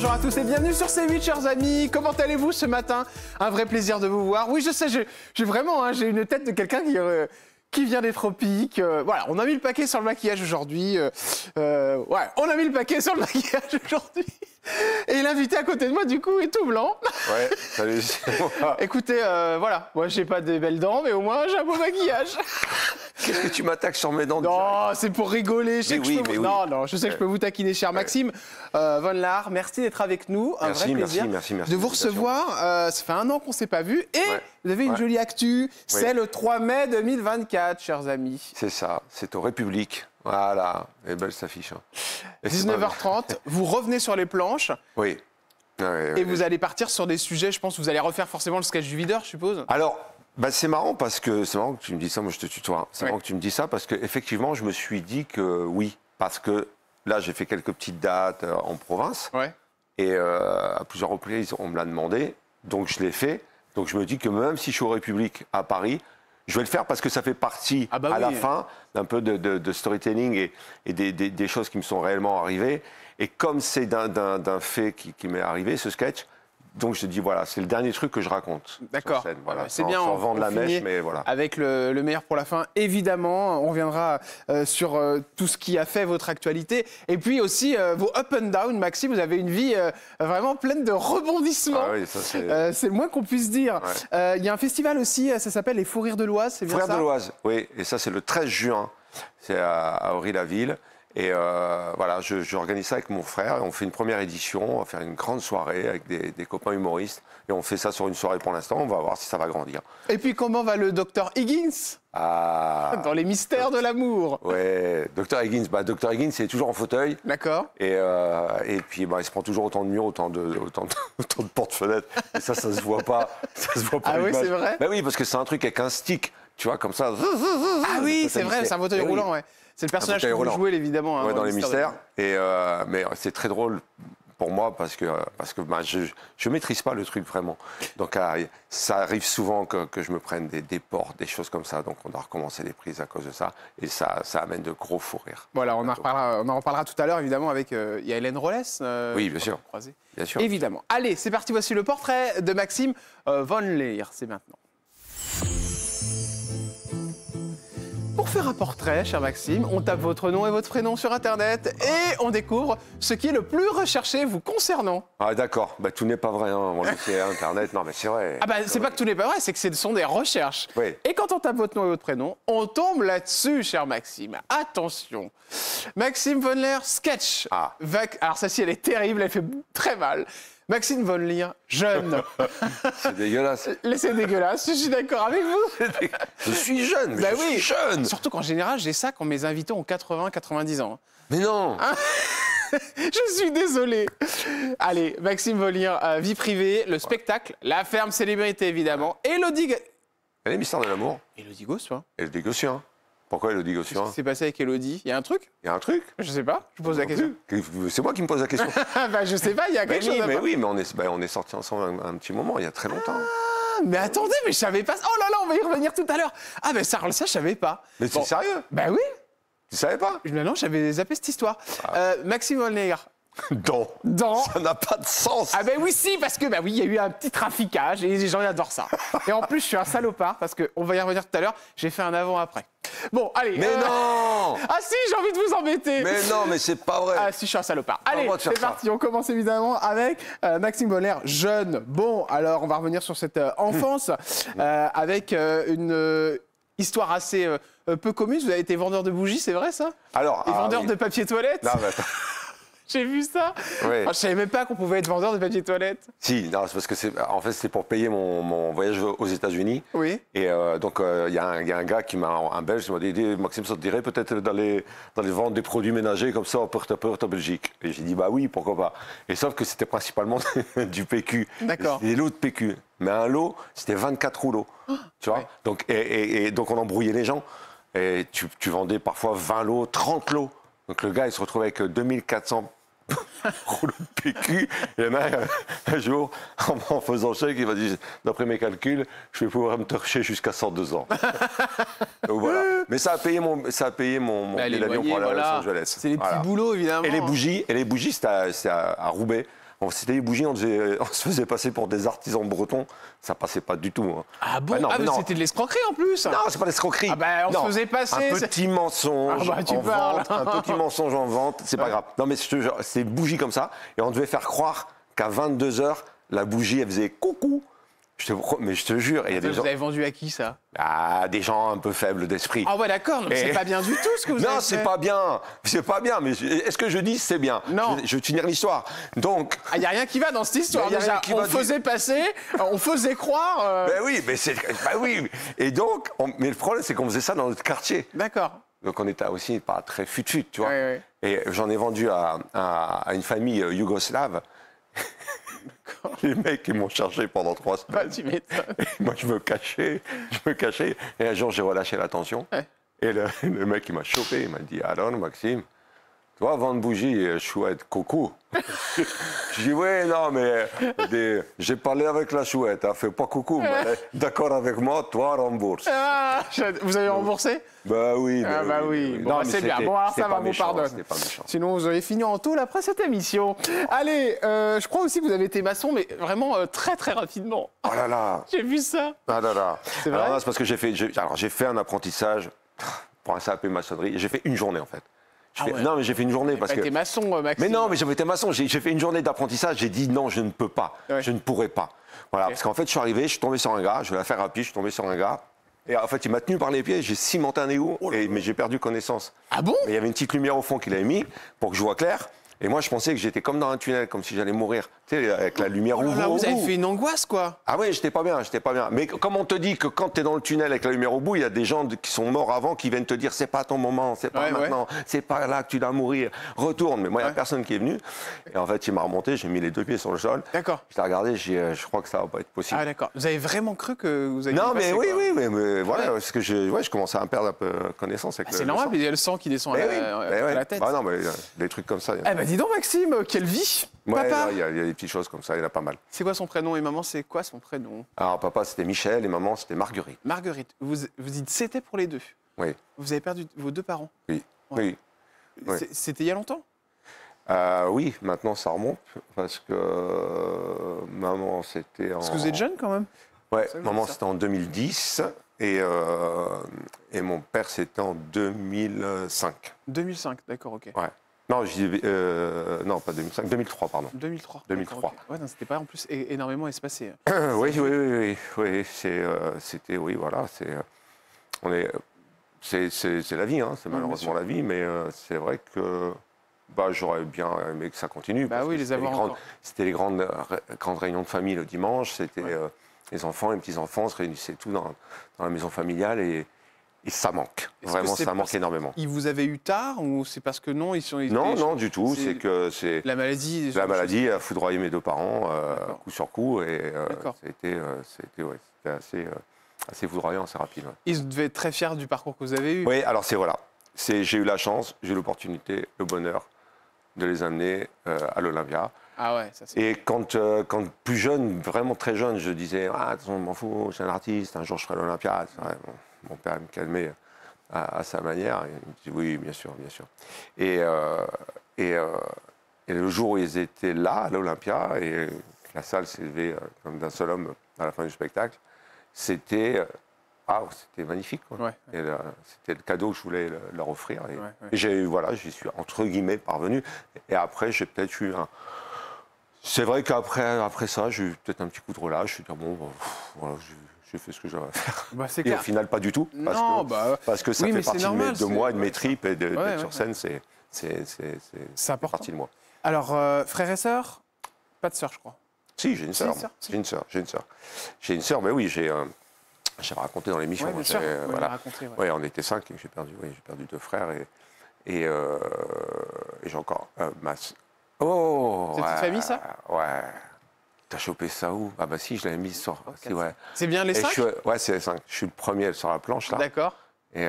bonjour à tous et bienvenue sur C8, chers amis. Comment allez-vous ce matin? Un vrai plaisir de vous voir. Oui, je sais, j'ai vraiment j'ai une tête de quelqu'un qui vient des tropiques. Voilà, on a mis le paquet sur le maquillage aujourd'hui. Ouais, on a mis le paquet sur le maquillage aujourd'hui. Et l'invité à côté de moi, du coup, est tout blanc. Ouais, salut, c'est moi. Écoutez, voilà, moi, j'ai pas des belles dents, mais au moins, j'ai un beau maquillage. Qu'est-ce que tu m'attaques sur mes dents? Non, c'est pour rigoler. Je sais que je peux vous... Non, je sais que je peux vous taquiner, cher Maxime. Von Laar, merci d'être avec nous. Un vrai plaisir merci de vous recevoir. Ça fait 1 an qu'on ne s'est pas vu. Et vous avez une jolie actu. C'est le 3 mai 2024, chers amis. C'est ça, c'est au République. Voilà, elle est belle cette affiche. Hein. 19h30, vous revenez sur les planches. Oui. Et vous allez partir sur des sujets, je pense que vous allez refaire forcément le sketch du videur, je suppose. Alors, bah, c'est marrant parce que c'est marrant que tu me dis ça, moi je te tutoie. C'est marrant que tu me dis ça parce qu'effectivement, je me suis dit que oui, parce que là, j'ai fait quelques petites dates en province. Ouais. Et à plusieurs reprises, on me l'a demandé, donc je l'ai fait. Donc je me dis que même si je suis au République à Paris, je vais le faire parce que ça fait partie à la fin d'un peu de storytelling et des choses qui me sont réellement arrivées. Et comme c'est d'un fait qui m'est arrivé, ce sketch, donc je te dis, voilà, c'est le dernier truc que je raconte. D'accord. Voilà, c'est bien. Sans vendre la mèche, mais voilà. Avec le meilleur pour la fin, évidemment. On reviendra sur tout ce qui a fait votre actualité. Et puis aussi vos up and down, Maxime. Vous avez une vie vraiment pleine de rebondissements. Ah oui, ça c'est le moins qu'on puisse dire. Il y a un festival aussi, ça s'appelle les Fous Rires de l'Oise, c'est bien ça? Fous Rires de l'Oise, oui. Et ça, c'est le 13 juin. C'est à Ory-la-Ville. Et voilà, j'organise ça avec mon frère. Et on fait une première édition, on va faire une grande soirée avec des copains humoristes. Et on fait ça sur une soirée pour l'instant, on va voir si ça va grandir. Et puis comment va le Dr Higgins dans les mystères de l'amour? Ouais, Dr Higgins, Dr Higgins, il est toujours en fauteuil. D'accord. Et puis il se prend toujours autant de murs, autant de porte-fenêtres. Et ça se voit pas. Ça se voit pas. Ah oui, c'est vrai? Ben oui, parce que c'est un truc avec un stick, tu vois, comme ça. Ah oui, c'est vrai, c'est un fauteuil roulant, ouais. C'est le personnage que vous jouez, évidemment. Hein, dans les mystères. Mais c'est très drôle pour moi parce que je ne maîtrise pas le truc vraiment. Donc ça arrive souvent que je me prenne des portes, des choses comme ça. Donc on doit recommencer les prises à cause de ça. Et ça amène de gros fous rires. Voilà, on en reparlera tout à l'heure, évidemment, avec il y a Hélène Rollès. Oui, bien sûr. Bien sûr. Évidemment. Allez, c'est parti, voici le portrait de Maxime Von Laar. C'est maintenant. Pour faire un portrait, cher Maxime, on tape votre nom et votre prénom sur Internet et on découvre ce qui est le plus recherché vous concernant. Ah d'accord, tout n'est pas vrai, hein. C'est Internet, non mais c'est vrai. C'est pas que tout n'est pas vrai, c'est que ce sont des recherches. Oui. Et quand on tape votre nom et votre prénom, on tombe là-dessus, cher Maxime. Attention, Maxime Von Laar, sketch. Alors celle-ci, elle est terrible, elle fait très mal. Maxime Von Laar, jeune. C'est dégueulasse. C'est dégueulasse, je suis d'accord avec vous. Je suis jeune, mais je suis jeune. Surtout qu'en général, j'ai ça quand mes invités ont 80-90 ans. Mais non. Je suis désolé. Allez, Maxime Von Laar, vie privée, le spectacle, la ferme célébrité, évidemment. Élodie... Elle est mystère de l'amour. Élodie Gossuin. Élodie Gossuin. Pourquoi Élodie Gossuin? Qu'est-ce qui s'est passé avec Élodie? Il y a un truc? Il y a un truc? Je sais pas, je pose la question. C'est moi qui me pose la question. Je sais pas, il y a quelque chose à oui, mais on est sortis ensemble un petit moment, il y a très longtemps. Mais attendez, mais je savais pas... Oh là là, on va y revenir tout à l'heure. Ça, je savais pas. Mais c'est sérieux? Oui. Tu savais pas? Non, j'avais zappé cette histoire. Maxime Von Laar. Dans. Ça n'a pas de sens. Oui, si, parce que il y a eu un petit traficage et les gens adorent ça. Et en plus, je suis un salopard parce qu'on va y revenir tout à l'heure. J'ai fait un avant-après. Bon, allez. Mais non. Ah si, j'ai envie de vous embêter. Mais non, mais c'est pas vrai. Ah si, je suis un salopard. Allez, c'est parti. On commence évidemment avec Maxime Von Laar, jeune. Bon, alors on va revenir sur cette enfance avec une histoire assez peu commune. Vous avez été vendeur de bougies, c'est vrai ça? Alors, et vendeur de papier toilette. Non, mais attends. J'ai vu ça. Oui. Je savais même pas qu'on pouvait être vendeur de papier toilette. Si, non, c'est parce que c'est pour payer mon voyage aux États-Unis. Oui. Et donc il y a un gars un Belge qui m'a dit Maxime, ça te dirait peut-être d'aller vendre des produits ménagers comme ça en porte-à-porte en Belgique. Et j'ai dit oui, pourquoi pas. Et sauf que c'était principalement du PQ. D'accord. Des lots de PQ. Mais un lot, c'était 24 rouleaux. Tu vois. Donc donc on embrouillait les gens. Et tu vendais parfois 20 lots, 30 lots. Donc le gars, il se retrouvait avec 2400 rouleau de PQ. Et un jour, en faisant chèque, il m'a dit, d'après mes calculs, je vais pouvoir me torcher jusqu'à 102 ans. Donc voilà. Mais ça a payé mon billet d'avion pour aller à Los Angeles. C'est les petits boulots, évidemment. Et les bougies, c'était à Roubaix. C'était des bougies, on se faisait passer pour des artisans bretons. Ça passait pas du tout. Hein. Ah bon? Non, mais c'était de l'escroquerie en plus. Non, c'est pas l'escroquerie. Ah ben, on se faisait passer. Un petit mensonge en vente. Un petit mensonge en vente, c'est pas grave. Non, mais c'est des bougies comme ça. Et on devait faire croire qu'à 22 h, la bougie, elle faisait coucou. Mais je te jure, il y a des gens... Vous avez vendu à qui, ça? Ah, des gens un peu faibles d'esprit. Ah ouais, d'accord, mais c'est pas bien du tout ce que vous avez fait. Non, c'est pas bien, mais est-ce que je dis c'est bien? Non. Je vais finir l'histoire. Donc... Ah, il n'y a rien qui va dans cette histoire, déjà. On faisait passer, on faisait croire... Ben oui, mais c'est... Ben oui. Et donc, mais le problème, c'est qu'on faisait ça dans notre quartier. D'accord. Donc on était aussi pas très fut-fut, tu vois. Oui, oui. Et j'en ai vendu à une famille yougoslave. Les mecs, ils m'ont chargé pendant 3 semaines. Bah, tu m'étonnes. Moi, je me cachais. Et un jour, j'ai relâché la tension. Ouais. Et le mec, il m'a chopé. Il m'a dit, alors, Maxime, toi, vendre bougie, chouette, coucou. Je dis, oui, non, mais j'ai parlé avec la chouette, hein, fais pas coucou. Mais d'accord avec moi, toi, rembourse. Ah, vous avez remboursé? Bah oui. Ah bah oui. Bon, Non, c'est bien. Bon, alors ça va, vous pardonne. C'était pas méchant. Sinon, vous auriez fini en tôle après cette émission. Allez, je crois aussi que vous avez été maçon, mais vraiment très très rapidement. Oh là là. J'ai vu ça. Ah là là. C'est vrai? Alors là, c'est parce que j'ai fait un apprentissage pour un CAP maçonnerie. J'ai fait une journée en fait. Ouais. Non, mais j'ai fait une journée parce que. T'es maçon, Maxime. Mais non, mais j'avais été maçon. J'ai fait une journée d'apprentissage. J'ai dit non, je ne peux pas. Ouais. Je ne pourrais pas. Voilà, parce qu'en fait, je suis arrivé, je suis tombé sur un gars. Je vais la faire rapide. Je suis tombé sur un gars. Et en fait, il m'a tenu par les pieds. J'ai cimenté un égout. Mais j'ai perdu connaissance. Ah bon? Mais il y avait une petite lumière au fond qu'il avait mis pour que je vois clair. Et moi, je pensais que j'étais comme dans un tunnel, comme si j'allais mourir. Tu sais, avec la lumière au bout. Vous avez fait une angoisse, quoi. Ah oui, j'étais pas bien. Mais comme on te dit que quand tu es dans le tunnel avec la lumière au bout, il y a des gens qui sont morts avant qui viennent te dire c'est pas ton moment, c'est pas maintenant, c'est pas là que tu dois mourir, retourne. Mais moi, il n'y a personne qui est venu. Et en fait, il m'a remonté, j'ai mis les 2 pieds sur le sol. D'accord. Je l'ai regardé, je crois que ça va pas être possible. Ah d'accord. Vous avez vraiment cru que vous alliez Non, passer, mais oui, mais voilà, parce que je commençais à perdre un peu connaissance avec c'est normal, il y a le sang qui descend à la tête. Ah non, mais des trucs comme ça. Eh ben dis donc, Maxime, quelle vie. Ouais, papa. Il y a des petites choses comme ça, il y en a pas mal. C'est quoi son prénom et maman, c'est quoi son prénom? Alors papa, c'était Michel et maman, c'était Marguerite. Marguerite. Vous dites c'était pour les deux? Oui. Vous avez perdu vos 2 parents? Oui. Ouais. Oui. C'était il y a longtemps? Oui, maintenant ça remonte parce que maman c'était en... Parce que vous êtes jeune quand même? Ouais, maman c'était en 2010 et mon père c'était en 2005. 2005, d'accord, ok. Ouais. Non, je dis non, pas 2005, 2003, pardon. 2003. 2003. Okay. Ouais, c'était pas en plus énormément espacé. Oui, c'était, oui, voilà, c'est la vie, hein, c'est malheureusement la vie, mais c'est vrai que j'aurais bien aimé que ça continue. Bah oui, c'était les grandes réunions de famille le dimanche, c'était les enfants, les petits-enfants se réunissaient tous dans la maison familiale et ça manque. Vraiment, ça manque énormément. Ils vous avaient eu tard ou c'est parce que non, non, du tout. C'est que la maladie. La maladie a foudroyé mes 2 parents coup sur coup et c'était assez foudroyant, assez rapide. Ouais. Ils devaient être très fiers du parcours que vous avez eu. Oui, alors j'ai eu la chance, j'ai eu l'opportunité, le bonheur de les amener à l'Olympia. Ah ouais, ça c'est. Et quand plus jeune, vraiment très jeune, je disais attention, je m'en fous, je suis un artiste, un jour je serai à l'Olympia. Mon père me calmait à sa manière. Il me dit oui, bien sûr, bien sûr. Et le jour où ils étaient là, à l'Olympia, et la salle s'est levée comme d'un seul homme à la fin du spectacle, c'était magnifique. Quoi. Ouais. Et c'était le cadeau que je voulais leur offrir. Et j'y suis entre guillemets parvenu. Et après, j'ai peut-être eu un... C'est vrai qu'après ça, j'ai eu peut-être un petit coup de relâche. Je me suis dit, bon, voilà, j'ai fait ce que j'avais à faire. Et au final, pas du tout. Parce que ça fait partie de moi et de mes tripes. Et d'être sur scène, c'est partie de moi. Alors, frères et sœurs? Pas de sœur, je crois. Si, j'ai une sœur. J'ai une sœur, mais oui, j'ai raconté dans l'émission. Ouais, bien sûr. Voilà. On était 5 et j'ai perdu 2 frères. Et j'ai encore ma sœur. Oh! C'est une petite famille, ça? Ouais. T'as chopé ça où? Ah bah si, je l'avais mis sur... C'est bien les 5? Ouais, c'est les 5. Je suis le premier sur la planche, là. D'accord. Et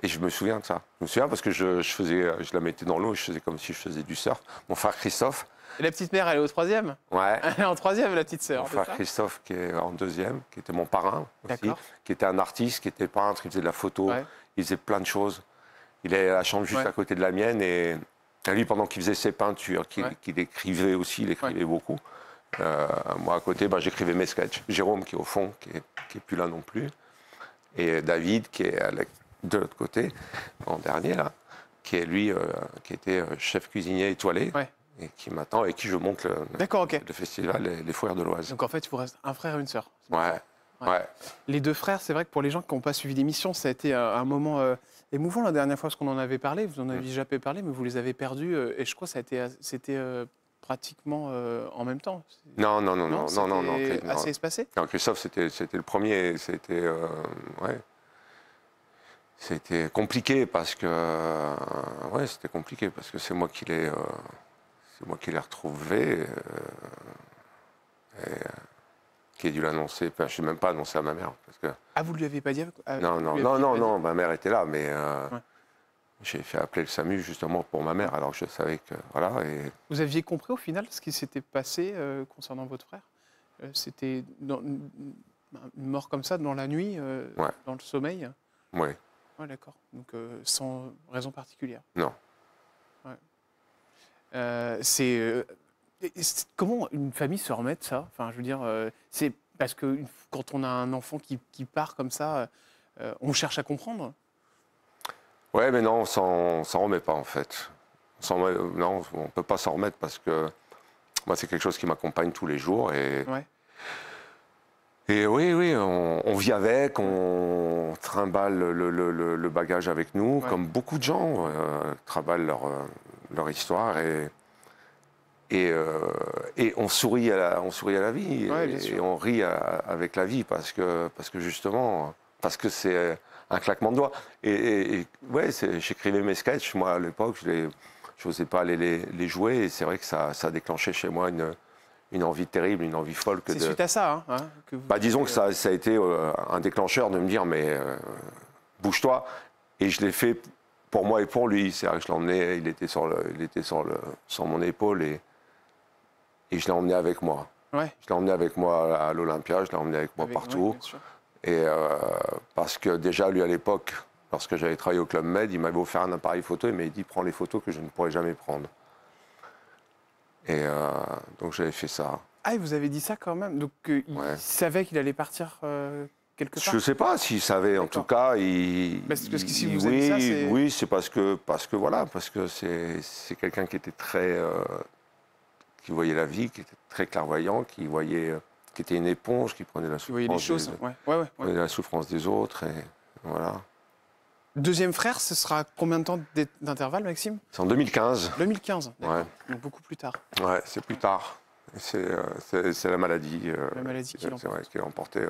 je me souviens de ça. Je me souviens parce que je la mettais dans l'eau et je faisais comme si je faisais du surf. Mon frère Christophe... Et la petite mère, elle est au 3e? Ouais. Elle est en 3e, la petite sœur. Mon frère Christophe, qui est en 2e, qui était mon parrain aussi, qui était un artiste, qui était peintre, il faisait de la photo, il faisait plein de choses. Il avait la chambre juste à côté de la mienne et Et lui, pendant qu'il faisait ses peintures, qu'il écrivait aussi, il écrivait beaucoup. Moi, à côté, j'écrivais mes sketchs. Jérôme, qui est au fond, qui est plus là non plus. Et David, qui est de l'autre côté, en dernier, là, qui est lui, qui était chef cuisinier étoilé. Et qui m'attend et qui je monte le festival Les Fourrières de l'Oise. Donc en fait, il vous reste un frère et une sœur. Ouais. Les 2 frères, c'est vrai que pour les gens qui n'ont pas suivi l'émission, ça a été un moment émouvant la dernière fois, parce qu'on en avait parlé, vous en avez déjà parlé, mais vous les avez perdus, et je crois que c'était pratiquement en même temps. Non. Assez espacé. Non, Christophe, c'était le premier, c'était compliqué parce que c'est moi qui l'ai retrouvé. Qui a dû l'annoncer. Enfin, je ne l'ai même pas annoncé à ma mère. Parce que... Ah, vous ne lui avez pas dit Non, ma mère était là, mais j'ai fait appeler le SAMU justement pour ma mère, alors que je savais que... Voilà, et... Vous aviez compris au final ce qui s'était passé concernant votre frère? C'était une mort comme ça, dans la nuit, dans le sommeil? Oui. Ouais, d'accord. Donc, sans raison particulière? Non. Comment une famille se remet de ça? Enfin, je veux dire, c'est parce que quand on a un enfant qui part comme ça, on cherche à comprendre. Ouais, mais non, on s'en remet pas en fait. Non, on ne peut pas s'en remettre parce que moi, c'est quelque chose qui m'accompagne tous les jours. Et oui, on vit avec, on trimballe le bagage avec nous, comme beaucoup de gens trimballent leur histoire. Et on sourit à la vie, et on rit avec la vie parce que justement, parce que c'est un claquement de doigts. J'écrivais mes sketchs, moi à l'époque, je n'osais pas aller les jouer, et c'est vrai que ça a déclenché chez moi une envie terrible, une envie folle. C'est suite à ça que vous... Disons que ça a été un déclencheur de me dire, mais bouge-toi, et je l'ai fait pour moi et pour lui. C'est-à-dire que je l'emmenais, il était sur mon épaule, et je l'ai emmené avec moi. Je l'ai emmené avec moi à l'Olympia, je l'ai emmené avec moi partout. Et parce que déjà, lui, à l'époque, lorsque j'avais travaillé au Club Med, il m'avait offert un appareil photo, il m'avait dit « Prends les photos que je ne pourrais jamais prendre ». Et donc, j'avais fait ça. Ah, il vous avait dit ça quand même? Donc, il savait qu'il allait partir quelque part? Je ne sais pas s'il savait. En tout cas, parce que si vous avez dit ça, c'est... Oui, c'est parce que c'est quelqu'un qui était très... qui voyait la vie, qui était très clairvoyant, qui était une éponge, qui prenait la souffrance, les choses. Prenait la souffrance des autres, et voilà. Deuxième frère, ce sera combien de temps d'intervalle, Maxime? C'est en 2015. 2015, d'accord. Donc beaucoup plus tard. Ouais, c'est plus tard. C'est la maladie. La maladie qui l'a emporté.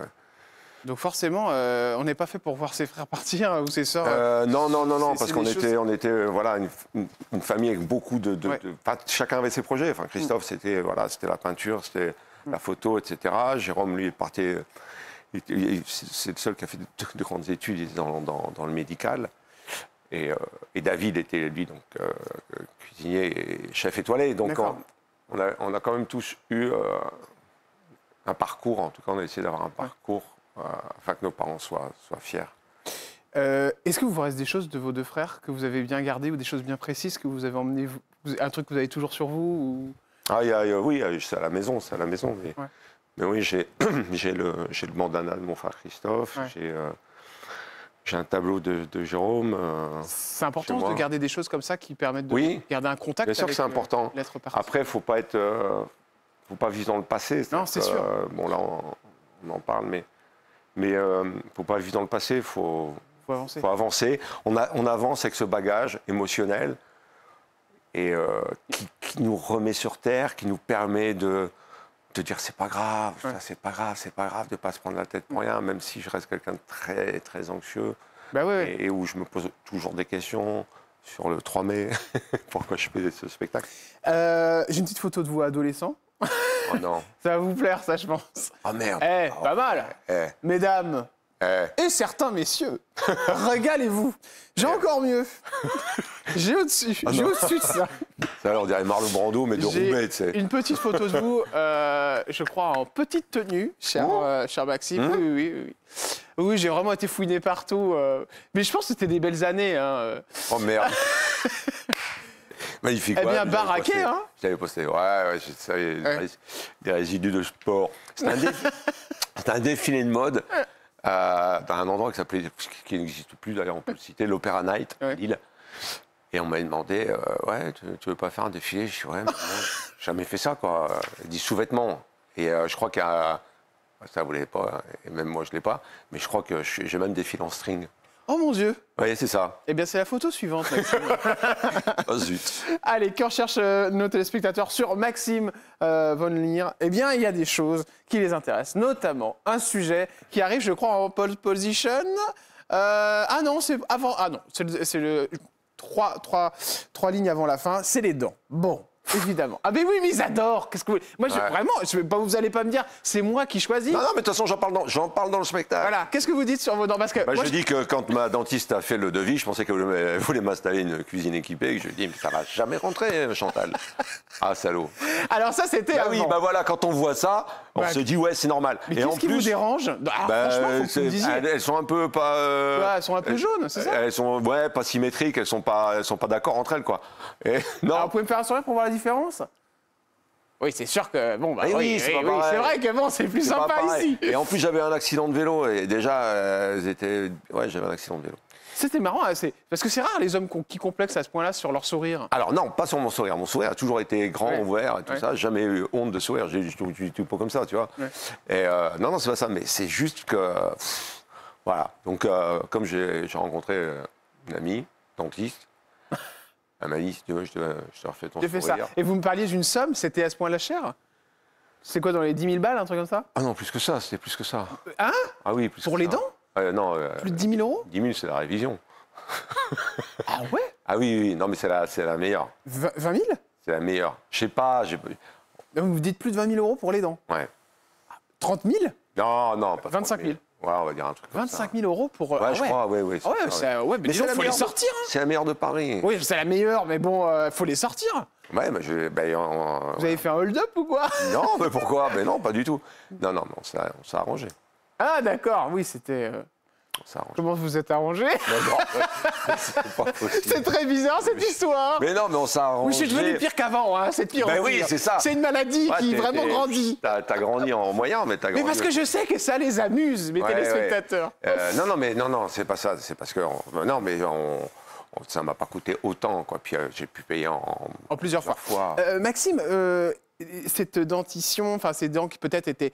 Donc forcément, on n'est pas fait pour voir ses frères partir ou ses sœurs. Non, parce qu'on était voilà, une famille avec beaucoup de chacun avait ses projets. Enfin, Christophe, c'était la peinture, c'était la photo, etc. Jérôme, lui, est parti. C'est le seul qui a fait de grandes études dans le médical. Et David était, lui, donc cuisinier et chef étoilé. Donc on a quand même tous eu un parcours. En tout cas, on a essayé d'avoir un parcours afin que nos parents soient fiers. Est-ce que vous reste des choses de vos 2 frères que vous avez bien gardées, ou des choses bien précises que vous avez emmenées, un truc que vous avez toujours sur vous ou... Oui, c'est à la maison, mais oui, j'ai le bandana de mon frère Christophe, j'ai un tableau de Jérôme. C'est important de garder des choses comme ça qui permettent de garder un contact avec c'est important. l'être parti. Après, faut pas vivre dans le passé. Non, c'est sûr. Bon, là, on en parle, mais faut pas vivre dans le passé. Faut avancer. On avance avec ce bagage émotionnel et qui nous remet sur terre, qui nous permet de dire c'est pas grave, c'est pas grave de pas se prendre la tête pour rien, même si je reste quelqu'un de très très anxieux et où je me pose toujours des questions sur le 3 mai, pourquoi je fais ce spectacle. J'ai une petite photo de vous adolescent. Oh non. Ça va vous plaire, ça, je pense. Ah merde. Pas mal. Mesdames et certains messieurs, régalez-vous. J'ai encore mieux. J'ai au-dessus. J'ai au-dessus de ça. Ça, on dirait Marlon Brando, mais de Roubaix, tu sais. Une petite photo de vous, je crois, en petite tenue, cher Maxime. Oui, j'ai vraiment été fouiné partout. Mais je pense que c'était des belles années. Oh merde. Magnifique. Eh bien, baraqué, hein. Je l'avais posté. Ouais, des résidus de sport. C'était un défilé de mode dans un endroit qui n'existe plus, d'ailleurs, on peut le citer, l'Opéra Night, à Lille. Et on m'avait demandé, ouais, tu veux pas faire un défilé? Je dis, ouais, mais non, j'ai jamais fait ça, quoi. Il dit sous-vêtements. Et je crois qu'il y a... Ça, vous l'avez pas, et même moi, je l'ai pas. Mais je crois que j'ai même défilé en string. Oh mon Dieu! Oui, c'est ça. Eh bien, c'est la photo suivante, Maxime. Oh zut! Allez, que recherchent nos téléspectateurs sur Maxime Von Lier? Eh bien, il y a des choses qui les intéressent, notamment un sujet qui arrive, je crois, en pole position. Ah non, c'est avant. Ah non, c'est le 3 lignes avant la fin, c'est les dents. Bon. Évidemment. Ah mais oui, mais ils adorent. Qu'est-ce que vous... Moi, vraiment, vous allez pas me dire, c'est moi qui choisis. Non, mais de toute façon, j'en parle dans le spectacle. Voilà. Qu'est-ce que vous dites sur vos dents? Parce que je dis que quand ma dentiste a fait le devis, je pensais qu'elle voulait m'installer une cuisine équipée. Et je lui ai dit, mais ça va jamais rentrer, Chantal. Ah, salaud. Alors ça, c'était avant. Oui, voilà, quand on voit ça, on se dit, ouais, c'est normal. Mais qu'est-ce qui vous dérange? Franchement, faut que vous me disiez. Elles sont un peu pas... elles sont un peu jaunes, c'est ça? Elles sont, pas symétriques, elles sont pas d'accord entre elles, quoi. Et, non. Alors, vous pouvez me faire un sourire pour voir la différence? Oui, c'est sûr que bon, c'est vrai que bon, c'est plus sympa ici. Et en plus, j'avais un accident de vélo et déjà, j'avais un accident de vélo. C'était marrant, parce que c'est rare les hommes qui complexent à ce point-là sur leur sourire. Alors non, pas sur mon sourire. Mon sourire a toujours été grand, ouvert et tout ça. Jamais eu honte de sourire. J'ai tout pas comme ça, tu vois. Ouais. Et non, c'est pas ça. Mais c'est juste que voilà. Donc comme j'ai rencontré une amie dentiste. Elle m'a dit, si tu veux, je te refais ton sourire. Fait ça. Et vous me parliez d'une somme, c'était à ce point-là cher? C'est quoi, dans les 10 000 balles, un truc comme ça? Ah non, plus que ça, c'était plus que ça. Hein? Ah oui, plus pour les dents? Non. Plus de 10 000 €? 10 000, c'est la révision. Ah ouais? Ah oui, non, mais c'est la meilleure. 20 000? C'est la meilleure. Je sais pas, Donc vous dites plus de 20 000 € pour les dents? Ouais. 30 000? Non, pas 25 000. Ouais, on va dire un truc comme 25 000 € pour... Ouais, je crois, oui. Ouais, mais il faut les sortir. Hein. C'est la meilleure de Paris. Oui, c'est la meilleure, mais bon, faut les sortir. Ouais, mais Vous avez fait un hold-up ou quoi? Non, mais pourquoi? Mais non, pas du tout. Non, on s'est arrangé. Ah, d'accord, oui, c'était... Comment vous êtes arrangé? C'est très bizarre cette histoire. Mais non, mais on s'est arrangé. Oui, je suis devenu pire qu'avant, hein. C'est pire. Oui, c'est ça. C'est une maladie qui vraiment grandit. T'as grandi en moyen, mais t'as grandi. Mais parce que je sais que ça les amuse, mes téléspectateurs. Non, c'est pas ça. C'est parce que ça m'a pas coûté autant, quoi. Puis j'ai pu payer en plusieurs fois. Maxime, cette dentition, enfin ces dents qui peut-être étaient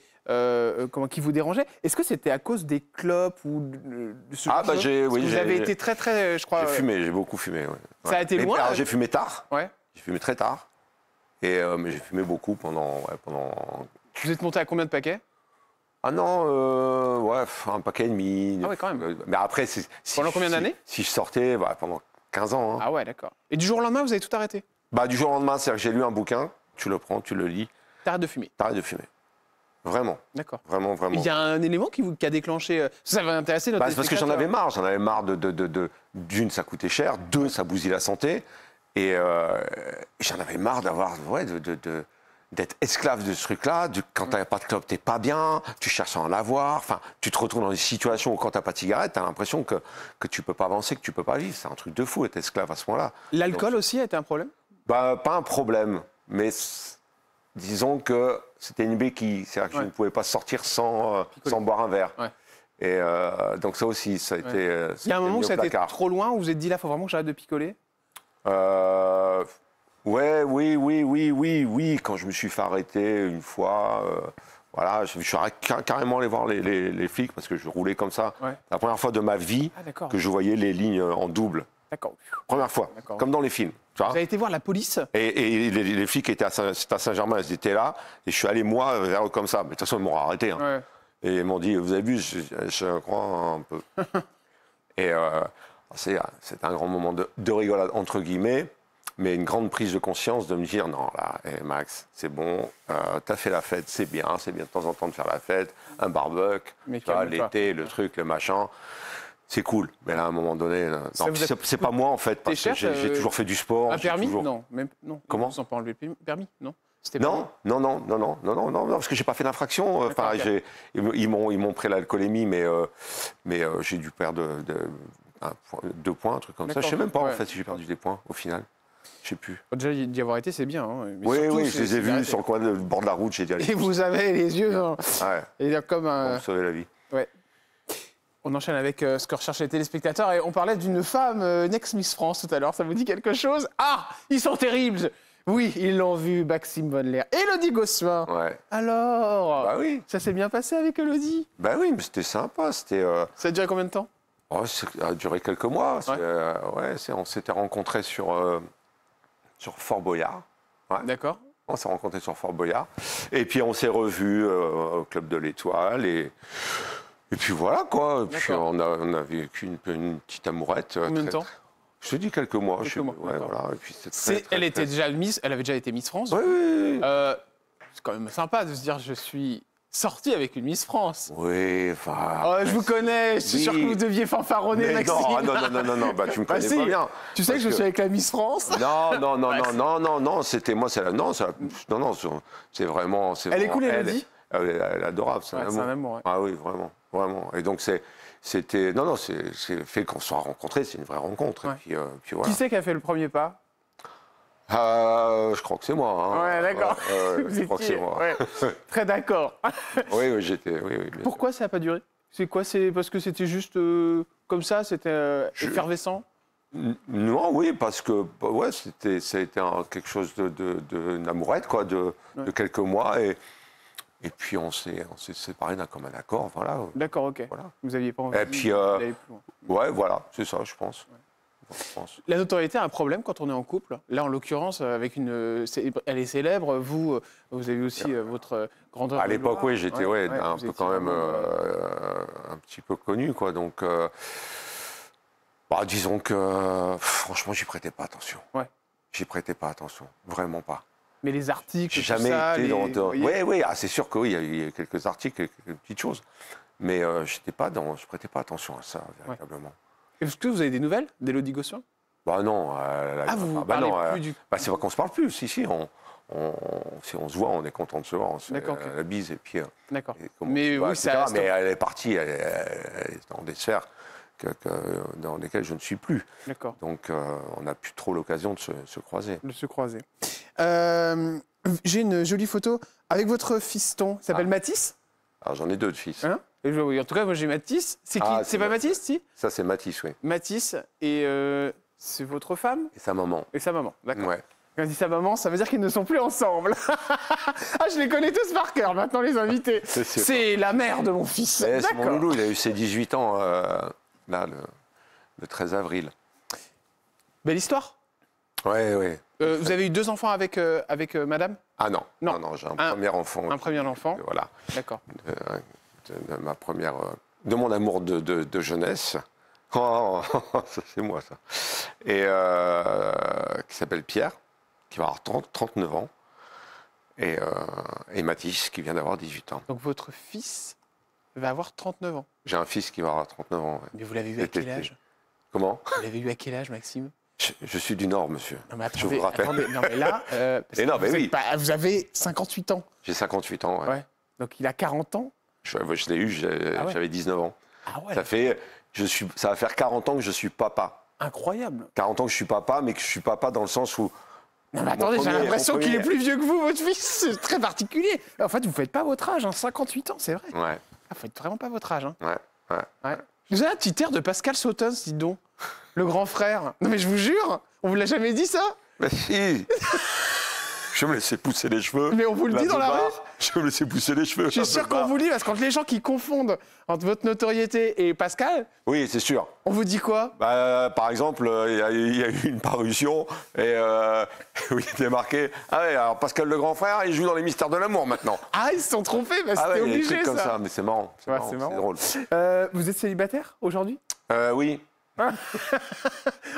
qui vous dérangeaient, est-ce que c'était à cause des clopes ou de ce genre de choses? Vous avez été très, je crois. J'ai beaucoup fumé. Ouais. Ça a été loin. Alors, j'ai fumé tard. Ouais. J'ai fumé très tard. Et mais j'ai fumé beaucoup pendant. Vous êtes monté à combien de paquets? Ah non, un paquet et demi. Ah ouais, quand même. Mais après, pendant combien d'années? Si je sortais, pendant 15 ans. Hein. Ah ouais, d'accord. Et du jour au lendemain, vous avez tout arrêté? Du jour au lendemain, c'est-à-dire que j'ai lu un bouquin, tu le prends, tu le lis. T'arrêtes de fumer? T'arrêtes de fumer. Vraiment. D'accord. Vraiment. Il y a un élément qui a déclenché... Ça va intéresser notre c'est parce que j'en avais marre. J'en avais marre d'une, ça coûtait cher. Deux, ça bousille la santé. Et j'en avais marre d'être esclave de ce truc-là. Quand t'as pas de clope, t'es pas bien. Tu cherches à en avoir. Enfin, tu te retrouves dans des situations où quand t'as pas de cigarette, t'as l'impression que tu peux pas avancer, que tu peux pas vivre. C'est un truc de fou, être esclave à ce moment-là. L'alcool aussi a été un problème? Pas un problème, mais disons que c'était une béquille. C'est-à-dire que je ne pouvais pas sortir sans boire un verre. Ouais. Et donc ça aussi, ça a été... Il y a un moment où ça a été trop loin, où vous vous êtes dit, là, il faut vraiment que j'arrête de picoler? Oui. Quand je me suis fait arrêter une fois, je suis carrément allé voir les flics parce que je roulais comme ça. Ouais. La première fois de ma vie que je voyais les lignes en double. D'accord. Première fois, comme dans les films. Vous avez été voir la police? Et les flics étaient à Saint-Germain, ils étaient là. Et je suis allé, moi, vers eux comme ça. Mais de toute façon, ils m'ont arrêté. Hein. Ouais. Et ils m'ont dit, vous avez vu, je crois un peu. Et c'est un grand moment de rigolade, entre guillemets. Mais une grande prise de conscience de me dire, non, là, Max, c'est bon, t'as fait la fête, c'est bien de temps en temps de faire la fête, un barbecue, l'été, le truc, le machin. C'est cool, mais là, à un moment donné, c'est pas moi en fait, parce que j'ai toujours fait du sport. Un permis? Non, même non. Comment? Ils n'ont pas enlevé le permis? Non. Non, parce que j'ai pas fait d'infraction. Enfin, ils m'ont pris l'alcoolémie, mais j'ai dû perdre 2 points, un truc comme ça. Je sais même pas en fait si j'ai perdu des points au final. Je sais plus. Déjà, d'y avoir été, c'est bien. Hein. Mais surtout, je les ai vus sur le coin du bord de la route, j'ai dit allez. Et vous avez les yeux, hein. Et comme un... Pour sauver la vie. Ouais. On enchaîne avec ce que recherchent les téléspectateurs et on parlait d'une femme, une ex-Miss France tout à l'heure. Ça vous dit quelque chose? Ah, ils sont terribles. Oui, ils l'ont vu, Maxime Von Leer. Élodie Gossuin. Ouais. Alors, bah oui. Ça s'est bien passé avec Élodie? Bah oui, mais c'était sympa. Ça a duré combien de temps? Ça a duré quelques mois. On s'était rencontrés sur Fort Boyard. Ouais. D'accord. On s'est rencontrés sur Fort Boyard. Et puis on s'est revus au Club de l'Étoile. Et puis voilà, quoi. Et puis on a vécu une petite amourette. Combien de temps? Je te dis quelques mois. Voilà. Et puis elle avait déjà été Miss France. Oui. C'est quand même sympa de se dire je suis sorti avec une Miss France. Oui, enfin... je vous connais, je suis sûr que vous deviez fanfaronner, mais Maxime. Non, bah, tu me connais pas bien. Tu sais que je suis avec la Miss France? Non, c'était moi, c'est la... Non, c'est vraiment... Elle est cool, Élodie? Elle est adorable, c'est un amour. Ah oui, vraiment. Et donc, c'était... Non, c'est le fait qu'on soit rencontrés, c'est une vraie rencontre. Ouais. Et puis voilà. Qui c'est qui a fait le premier pas? Je crois que c'est moi. Hein. Ouais, d'accord. Je crois que c'est moi. Ouais. Très d'accord. Oui, j'étais... Oui, pourquoi ça n'a pas duré? C'est quoi? C'est parce que c'était juste comme ça? C'était effervescent? Non, oui, parce que ça a été quelque chose d'une amourette, quoi, de quelques mois. Et puis on s'est séparés d'un commun accord, voilà. D'accord, ok. Voilà. Vous n'aviez pas envie d'aller plus loin. Ouais, voilà, c'est ça, je pense. La notoriété a un problème quand on est en couple. Là, en l'occurrence, elle est célèbre. Vous avez aussi votre grandeur. À l'époque, oui, j'étais un peu quand même un petit peu connu, quoi. Donc, disons que franchement, j'y prêtais pas attention. Ouais. J'y prêtais pas attention, vraiment pas. Mais les articles, j'ai jamais été dans. Oui, c'est sûr que oui, il y a eu quelques articles, quelques petites choses, mais je prêtais pas attention à ça véritablement. Est-ce que vous avez des nouvelles d'Élodie Gossuin? Bah non. Vous parlez plus du... c'est pas qu'on se parle plus. Si, si on se voit, on est content de se voir. On se fait la bise et puis... D'accord. Mais oui, ça... Mais elle est partie, elle est dans des sphères dans lesquelles je ne suis plus. D'accord. Donc, on n'a plus trop l'occasion de se croiser. J'ai une jolie photo avec votre fiston. Il s'appelle Mathis? Alors, j'en ai 2 de fils. Hein? En tout cas, moi j'ai Mathis. C'est qui? C'est pas Mathis, si? Ça, c'est Mathis, oui. Mathis, et c'est votre femme? Et sa maman. Et sa maman, d'accord. Ouais. Quand on dit sa maman, ça veut dire qu'ils ne sont plus ensemble. Je les connais tous par cœur, maintenant, les invités. C'est la mère de mon fils. C'est mon loulou, il a eu ses 18 ans, là, le 13 avril. Belle histoire. Oui. Vous avez eu 2 enfants avec madame? Ah non, j'ai un premier enfant. Un premier enfant. Voilà. D'accord. De mon amour de jeunesse. Oh, ça c'est moi ça. Et qui s'appelle Pierre, qui va avoir 39 ans. Et Mathis, qui vient d'avoir 18 ans. Donc votre fils va avoir 39 ans. J'ai un fils qui va avoir 39 ans. Ouais. Mais vous l'avez eu à quel âge? Comment? Vous l'avez eu à quel âge, Maxime? Je suis du Nord, monsieur. Non, mais attendez, je vous rappelle. Non, mais là, vous avez 58 ans. J'ai 58 ans, ouais. Donc il a 40 ans. Je l'ai eu, j'avais 19 ans. Ah ouais. Ça va faire 40 ans que je suis papa. Incroyable. 40 ans que je suis papa, mais que je suis papa dans le sens où... Non mais attendez, j'ai l'impression qu'il est plus vieux que vous, votre fils. C'est très particulier. En fait, vous ne faites pas votre âge, 58 ans, c'est vrai. Ouais. Vous faites vraiment pas votre âge. Ouais. Vous avez un petit air de Pascal Sautens, dis donc. Le grand frère. Non mais je vous jure, on vous l'a jamais dit ça? Mais si. Je me laissais pousser les cheveux. Mais on vous le dit dans la rue? Je me laissais pousser les cheveux. Je suis sûr qu'on vous le dit, parce que quand les gens qui confondent entre votre notoriété et Pascal... Oui, c'est sûr. On vous dit quoi? Par exemple, il y a eu une parution et où il était marqué « Ah ouais, alors Pascal le grand frère, il joue dans Les Mystères de l'amour maintenant. » Ah, ils se sont trompés, c'était obligé, il y a des trucs ça. comme ça, mais c'est marrant. C'est drôle. Vous êtes célibataire aujourd'hui? Oui.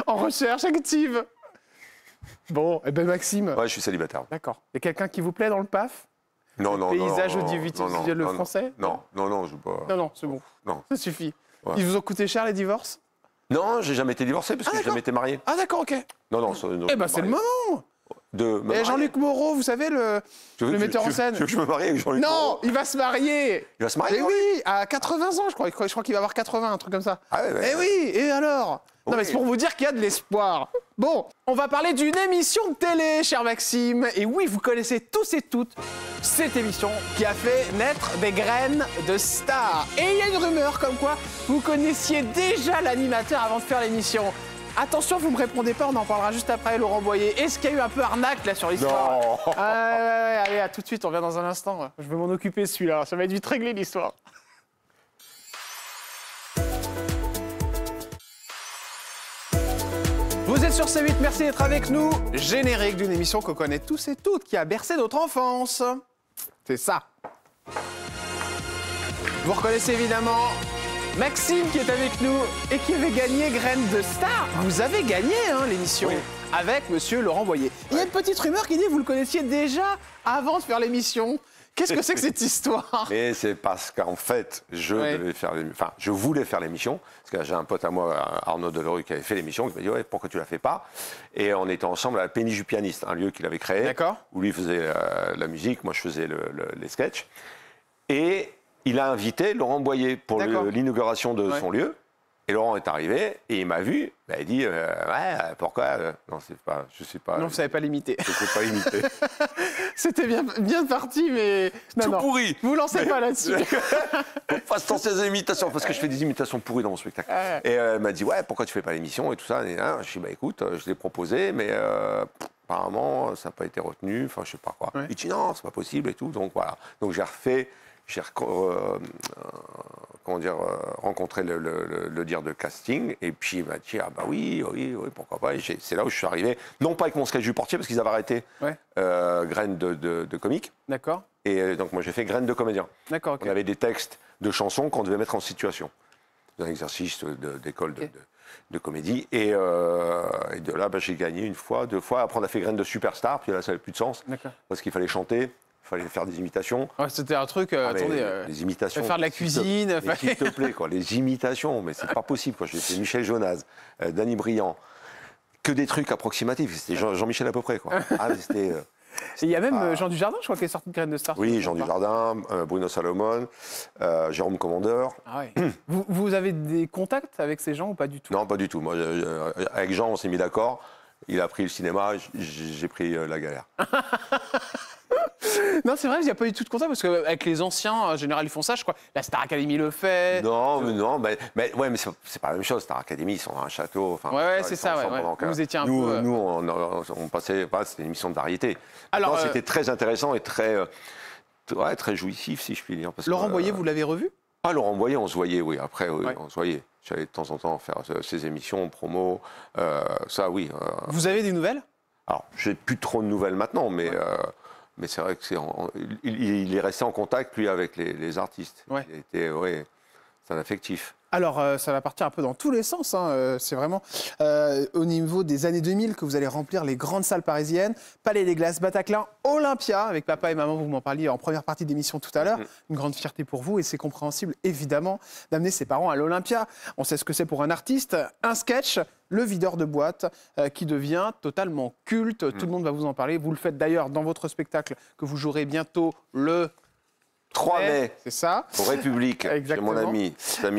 En recherche active. Bon, Maxime. Ouais, je suis célibataire. D'accord. Il y a quelqu'un qui vous plaît dans le PAF? Non. Paysage audiovisuel français? Non, je pas. Non, c'est bon. Non. Ça suffit. Ouais. Ils vous ont coûté cher les divorces? Non, j'ai jamais été divorcé parce que j'ai jamais été marié. Ah d'accord, ok. Non. C'est le moment. Jean-Luc Moreau, vous savez, le metteur en scène. Tu veux que je me marie avec Jean-Luc Moreau? Non, il va se marier. Il va se marier? Oui, à 80 ans, je crois. Je crois qu'il va avoir 80, un truc comme ça. Ah ouais. Oui, et alors? Non, oui. mais c'est pour vous dire qu'il y a de l'espoir. Bon, on va parler d'une émission de télé, cher Maxime. Et oui, vous connaissez tous et toutes cette émission qui a fait naître des graines de stars. Et il y a une rumeur comme quoi vous connaissiez déjà l'animateur avant de faire l'émission. Attention, vous me répondez pas, on en parlera juste après, Laurent Boyer. Est-ce qu'il y a eu un peu arnaque là sur l'histoire? Non. Allez, à tout de suite, on revient dans un instant. Je vais m'en occuper celui-là, ça va être vite réglé l'histoire. Vous êtes sur C8, merci d'être avec nous. Générique d'une émission qu'on connaît tous et toutes, qui a bercé notre enfance. C'est ça. Vous reconnaissez évidemment Maxime qui est avec nous et qui avait gagné Graines de Star. Vous avez gagné l'émission avec monsieur Laurent Boyer. Il y a une petite rumeur qui dit que vous le connaissiez déjà avant de faire l'émission. Qu'est-ce que c'est que cette histoire? Mais c'est parce qu'en fait, je voulais faire l'émission. Parce que j'ai un pote à moi, Arnaud Delerue, qui avait fait l'émission, qui m'a dit ouais, pourquoi tu la fais pas? Et on était ensemble à la Péniche du Pianiste, un lieu qu'il avait créé. D'accord. Où lui faisait la musique, moi je faisais les sketchs. Et il a invité Laurent Boyer pour l'inauguration de son lieu. Et Laurent est arrivé et il m'a vu. Bah, il dit ouais, pourquoi non, c'est pas, je sais pas. Non, vous savez pas l'imiter. Je sais pas imiter. C'était bien parti, mais tout pourri. Vous lancez pas là-dessus. Faut pas se lancer des imitations parce que je fais des imitations pourries dans mon spectacle. Et elle m'a dit ouais, pourquoi tu fais pas l'émission et tout ça. Et, je dis bah écoute, je l'ai proposé, mais apparemment ça n'a pas été retenu. Enfin, je sais pas quoi. Il dit non, c'est pas possible et tout. Donc voilà. Donc j'ai refait. J'ai rencontré le dire de casting et puis il m'a dit ah bah oui, pourquoi pas. C'est là où je suis arrivé, non pas avec mon sketch du portier parce qu'ils avaient arrêté Graines de comique. D'accord. Et donc moi j'ai fait Graines de comédien. D'accord. On avait des textes de chansons qu'on devait mettre en situation. Un exercice d'école de comédie et de là j'ai gagné une fois, 2 fois. Après on a fait Graines de superstar puis là ça n'avait plus de sens parce qu'il fallait chanter. Il fallait faire des imitations. Ouais, c'était un truc, attendez, les imitations. Faire de la cuisine. S'il te plaît, quoi, les imitations, mais c'est pas possible. J'ai fait Michel Jonas, Danny Briand, que des trucs approximatifs. C'était Jean-Michel à peu près, quoi. Il y a même Jean Dujardin, je crois, qui est sorti de Graines de Star. Oui, Jean Dujardin, Bruno Salomon, Jérôme Commandeur. Ah ouais. Vous avez des contacts avec ces gens ou pas du tout? Non, pas du tout. Moi, avec Jean, on s'est mis d'accord. Il a pris le cinéma, j'ai pris la galère. Non, c'est vrai, il n'y a pas eu tout de contact parce qu'avec les anciens, en général, ils font ça, je crois. La Star Academy le fait. Non, mais c'est pas la même chose. Star Academy, ils sont dans un château. Ouais, c'est ça. Vous étiez un peu. Nous, on passait. C'était une émission de variété. Alors, c'était très intéressant et très jouissif, si je puis dire. Laurent Boyer, vous l'avez revu? Ah, Laurent Boyer, on se voyait, oui. Après, on se voyait. J'allais de temps en temps faire ses émissions, promo. Ça, oui. Vous avez des nouvelles? Alors, j'ai plus trop de nouvelles maintenant, mais. Mais c'est vrai que il est resté en contact, lui, avec les artistes. Ouais. C'est un affectif. Alors, ça va partir un peu dans tous les sens. C'est vraiment au niveau des années 2000 que vous allez remplir les grandes salles parisiennes. Palais des Glaces, Bataclan, Olympia. Avec papa et maman, vous m'en parliez en première partie d'émission tout à l'heure. Une grande fierté pour vous et c'est compréhensible, évidemment, d'amener ses parents à l'Olympia. On sait ce que c'est pour un artiste. Un sketch, Le videur de boîte, qui devient totalement culte. Tout le monde va vous en parler. Vous le faites d'ailleurs dans votre spectacle que vous jouerez bientôt le 3 mai, c'est ça. Au République, c'est mon ami,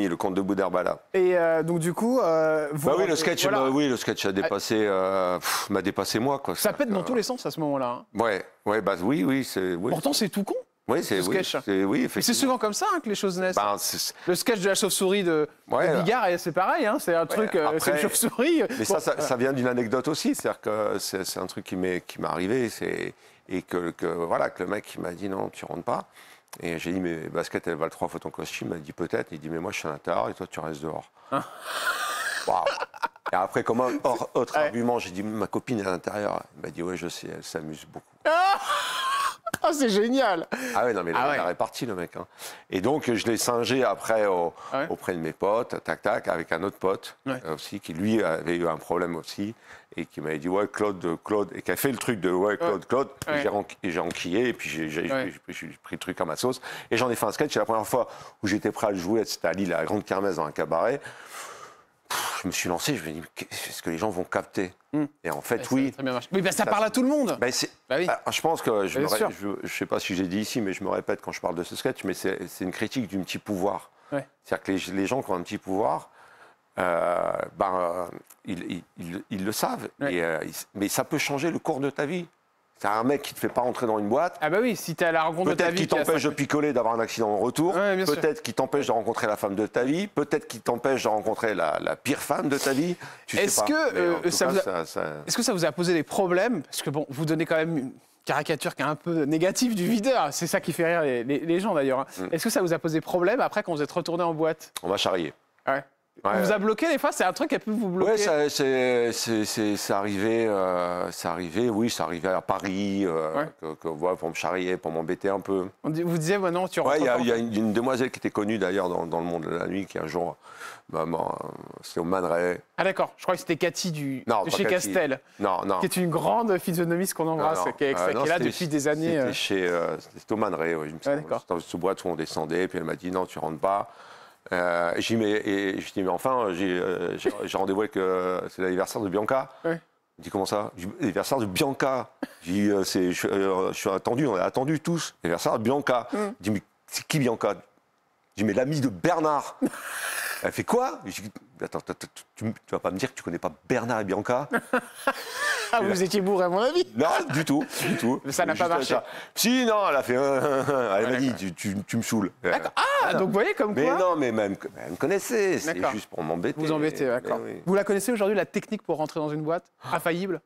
le comte de Boudherbala. Et donc du coup, oui, le sketch, a dépassé, m'a dépassé moi, quoi. Ça pète dans tous les sens à ce moment-là. Oui. Pourtant, c'est tout con. Oui, c'est sketch. C'est souvent comme ça que les choses naissent. Le sketch de la chauve-souris de Bigard, c'est pareil. C'est un truc, c'est une chauve-souris. Mais ça vient d'une anecdote aussi, c'est-à-dire que c'est un truc qui m'est arrivé, et que le mec m'a dit non, tu rentres pas. Et j'ai dit, mais basket, elle valent 3 fois ton costume. Elle dit peut-être. Il dit, mais moi, je suis à l'intérieur et toi, tu restes dehors. Waouh. Et après, comme autre argument, j'ai dit, ma copine est à l'intérieur. Elle m'a dit, ouais, je sais, elle s'amuse beaucoup. Ah, c'est génial. Ah ouais, non, mais il est réparti, le mec. Et donc, je l'ai singé après auprès de mes potes, tac, avec un autre pote aussi, qui lui avait eu un problème aussi, et qui m'avait dit, ouais, Claude, et qui a fait le truc de, ouais, Claude, et j'ai enquillé, et puis j'ai pris le truc à ma sauce, et j'en ai fait un sketch. C'est la première fois où j'étais prêt à le jouer, c'était à Lille, à la Grande Kermesse, dans un cabaret. Je me suis lancé, je me suis dit, est-ce que les gens vont capter? Et en fait, oui. Ça parle à tout le monde. Je pense que, je ne sais pas si j'ai dit ici, mais je me répète quand je parle de ce sketch, mais c'est une critique du petit pouvoir. C'est-à-dire que les gens qui ont un petit pouvoir, ils le savent. Ouais. Mais ça peut changer le cours de ta vie. C'est un mec qui ne te fait pas rentrer dans une boîte. Ah bah oui, si tu es à la rencontre de ta vie... Peut-être qu'il t'empêche de picoler, d'avoir un accident en retour. Ouais, peut-être qu'il t'empêche de rencontrer la femme de ta vie. Peut-être qu'il t'empêche de rencontrer la pire femme de ta vie. Est-ce que ça vous a posé des problèmes? Parce que bon, vous donnez quand même une caricature qui est un peu négative du videur. C'est ça qui fait rire les gens d'ailleurs. Est-ce que ça vous a posé problème après quand vous êtes retourné en boîte? On m'a charrié. Ouais. On vous a bloqué des fois? C'est un truc qui a pu vous bloquer? Oui, c'est arrivé, oui, c'est arrivé à Paris, pour me charrier, pour m'embêter un peu. Vous disiez, non, tu rentres il y a une demoiselle qui était connue d'ailleurs dans le monde de la nuit, qui un jour, c'est au Man Ray. Ah d'accord, je crois que c'était Cathy de chez Cathy. Castel. Non. Qui est une grande physionomiste qu'on embrasse, qui est là depuis des années. C'était au Man Ray, oui. C'était dans cette boîte où on descendait, puis elle m'a dit, non, tu rentres pas. Je dis mais enfin j'ai rendez-vous avec c'est l'anniversaire de Bianca. Ouais. Il dit comment ça? L'anniversaire de Bianca. Je dis je suis attendu, on est attendus tous. L'anniversaire de Bianca. Il dit mais c'est qui Bianca? Je dis mais l'ami de Bernard. Elle fait quoi? Je dis attends, tu vas pas me dire que tu connais pas Bernard et Bianca? Ah, vous étiez bourré à mon avis? Non, du tout. Mais ça n'a pas marché. Si, non, elle a fait. Elle m'a dit, tu me saoules. D'accord. Ah, donc vous voyez comme quoi. Mais non, mais même, elle me connaissait. C'est juste pour m'embêter. Vous embêtez, d'accord. Oui. Vous la connaissez aujourd'hui, la technique pour rentrer dans une boîte? Infaillible?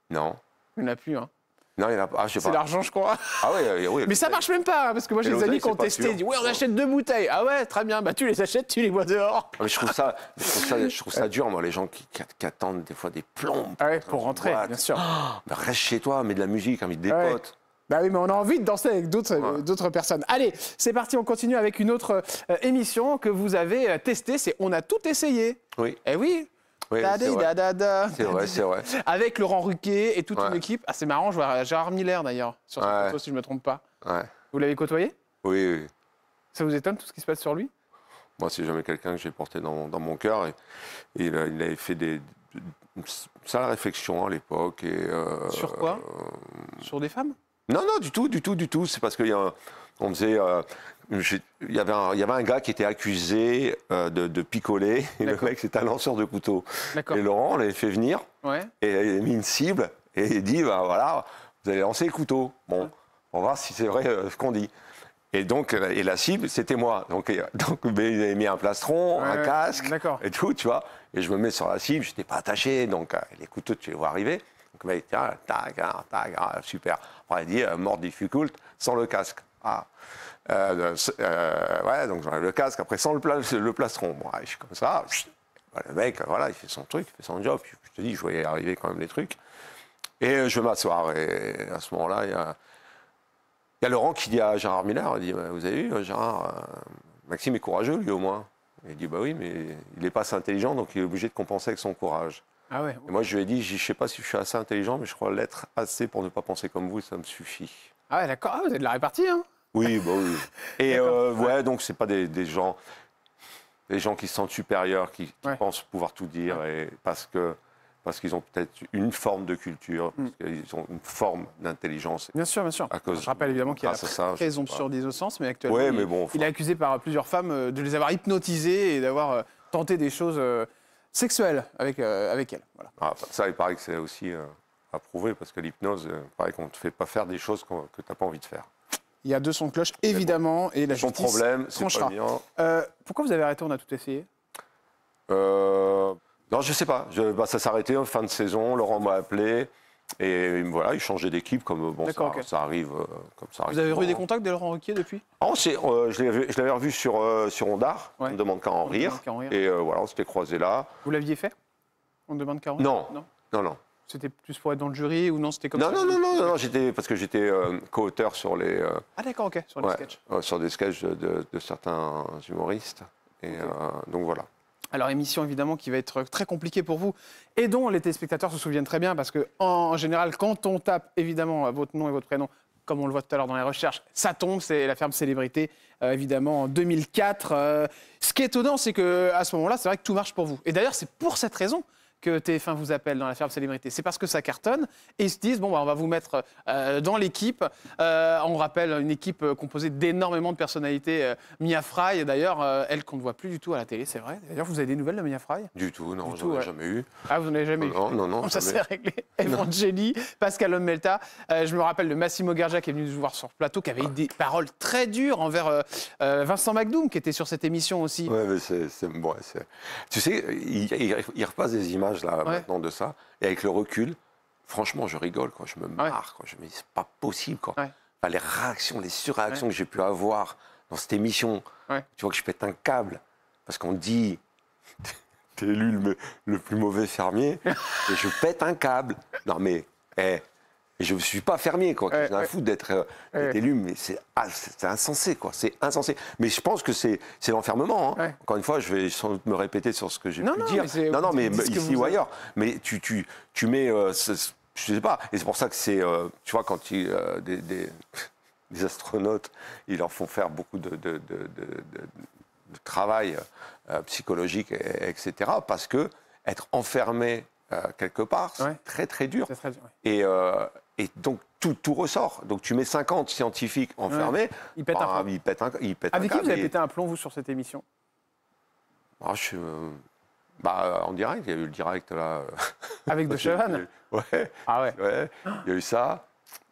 Non. Il n'y en a plus, hein. Non, il y en a pas. Je sais pas. C'est l'argent, je crois. Ah oui. Mais ça marche même pas, parce que moi j'ai des amis qui ont testé. Ils disent, ouais, on achète 2 bouteilles. Ah ouais, très bien. Bah tu les achètes, tu les bois dehors. Mais je trouve ça dur, moi, les gens qui attendent des fois des plombs. Ah ouais, pour rentrer, bien sûr. Bah, reste chez toi, mets de la musique, invite des potes. Bah oui, mais on a envie de danser avec d'autres personnes. Allez, c'est parti, on continue avec une autre émission que vous avez testée. C'est On a tout essayé. Oui. Eh oui. Oui, c'est vrai. Avec Laurent Ruquier et toute une équipe. Ah, c'est marrant, je vois Gérard Miller d'ailleurs, sur cette photo, si je ne me trompe pas. Ouais. Vous l'avez côtoyé? Oui. Ça vous étonne tout ce qui se passe sur lui? Moi, c'est jamais quelqu'un que j'ai porté dans mon cœur. Et il avait fait une sale réflexion à l'époque. Sur quoi? Sur des femmes? Non, du tout. C'est parce qu'il y a on faisait... il y avait un gars qui était accusé de picoler, et le mec c'était un lanceur de couteau. Et Laurent, on l'avait fait venir, et il a mis une cible, et il dit, voilà, vous allez lancer le couteau. Bon, on va voir si c'est vrai ce qu'on dit. Et donc, la cible, c'était moi. Donc il avait mis un plastron, un casque, et tout, tu vois. Et je me mets sur la cible, je n'étais pas attaché, donc les couteaux, tu les vois arriver. Donc le mec, tiens, tac, super. Après, il dit, mort difficult, sans le casque. Donc j'enlève le casque, après sans le plastron. Bon, je suis comme ça. Le mec, voilà, il fait son truc, il fait son job. Je te dis, je voyais arriver quand même les trucs. Et je vais m'asseoir. Et à ce moment-là, il y a Laurent qui dit à Gérard Miller, il dit, vous avez vu, Gérard, Maxime est courageux, lui, au moins. Il dit, bah oui, mais il n'est pas assez intelligent, donc il est obligé de compenser avec son courage. Ah ouais. Et moi, je lui ai dit, je ne sais pas si je suis assez intelligent, mais je crois l'être assez pour ne pas penser comme vous, et ça me suffit. Ah ouais, d'accord. Ah, vous êtes de la répartie, hein? Oui, bah oui. Et donc c'est pas des gens qui se sentent supérieurs, qui pensent pouvoir tout dire, et parce qu'ils ont peut-être une forme de culture, parce qu'ils ont une forme d'intelligence. Bien sûr. Je rappelle évidemment qu'il y a la présomption d'innocence, mais actuellement, il est accusé par plusieurs femmes de les avoir hypnotisées et d'avoir tenté des choses sexuelles avec elles. Voilà. Ah, ça, il paraît que c'est aussi à prouver, parce que l'hypnose, il paraît qu'on ne te fait pas faire des choses que tu n'as pas envie de faire. Il y a deux sons de cloche, évidemment, et la justice problème, tranchera. Pourquoi vous avez arrêté? On a tout essayé. Non, je sais pas. Ça s'est arrêté en fin de saison. Laurent m'a appelé et voilà, il changeait d'équipe comme ça arrive. Comme ça. Vous avez eu des contacts de Laurent Ruquier depuis? Je l'avais revu sur Ondar. On ne demande qu'à en rire. Et voilà, on s'était croisés là. Vous l'aviez fait? On ne demande qu'à en rire? Non. C'était plus pour être dans le jury ou non? C'était comme ça? Non, parce que j'étais co-auteur sur les... Ah d'accord, ok, sur les sketchs. Sur des sketchs de certains humoristes. Et donc voilà. Alors émission évidemment qui va être très compliquée pour vous et dont les téléspectateurs se souviennent très bien parce qu'en général, quand on tape évidemment votre nom et votre prénom, comme on le voit tout à l'heure dans les recherches, ça tombe, c'est La Ferme Célébrité, évidemment en 2004. Ce qui est étonnant, c'est qu'à ce moment-là, c'est vrai que tout marche pour vous. Et d'ailleurs, c'est pour cette raison que TF1 vous appelle dans la ferme célébrité. C'est parce que ça cartonne et ils se disent bon, bah, on va vous mettre dans l'équipe. On rappelle une équipe composée d'énormément de personnalités. Mia Fry, d'ailleurs, elle qu'on ne voit plus du tout à la télé, c'est vrai. D'ailleurs, vous avez des nouvelles de Mia Fry? Du tout, non, j'en ai jamais eu. Ah, vous n'en avez jamais eu? Non. Ça s'est réglé. Evangélie, Pascal Omelta. Je me rappelle de Massimo Gargia qui est venu nous voir sur le plateau, qui avait eu des paroles très dures envers Vincent McDoom, qui était sur cette émission aussi. Ouais, mais bon, tu sais, il repasse des images là maintenant de ça, et avec le recul, franchement, je rigole, quoi. Je me marre, quoi. Je me dis, c'est pas possible, quoi. Ouais. Enfin, les réactions, les surréactions que j'ai pu avoir dans cette émission, tu vois que je pète un câble, parce qu'on dit, t'es élu le plus mauvais fermier, et je pète un câble. Non mais, je ne suis pas fermier, quoi. J'ai un fou d'être élu, mais c'est insensé, quoi. C'est insensé. Mais je pense que c'est l'enfermement. Hein. Encore une fois, je vais sans doute me répéter sur ce que j'ai pu dire. Mais ici ou ailleurs. Mais tu mets, je sais pas. Et c'est pour ça que c'est, tu vois, quand des astronautes, ils leur font faire beaucoup de travail psychologique, etc. Parce que être enfermé quelque part, c'est très très dur. Très dur. Et donc tout ressort. Donc tu mets 50 scientifiques enfermés, ils pètent un plomb. Avec qui vous avez pété un plomb, vous, sur cette émission? En direct, il y a eu le direct là. Avec De Chavannes? Ouais. Ah ouais. Il y a eu ça.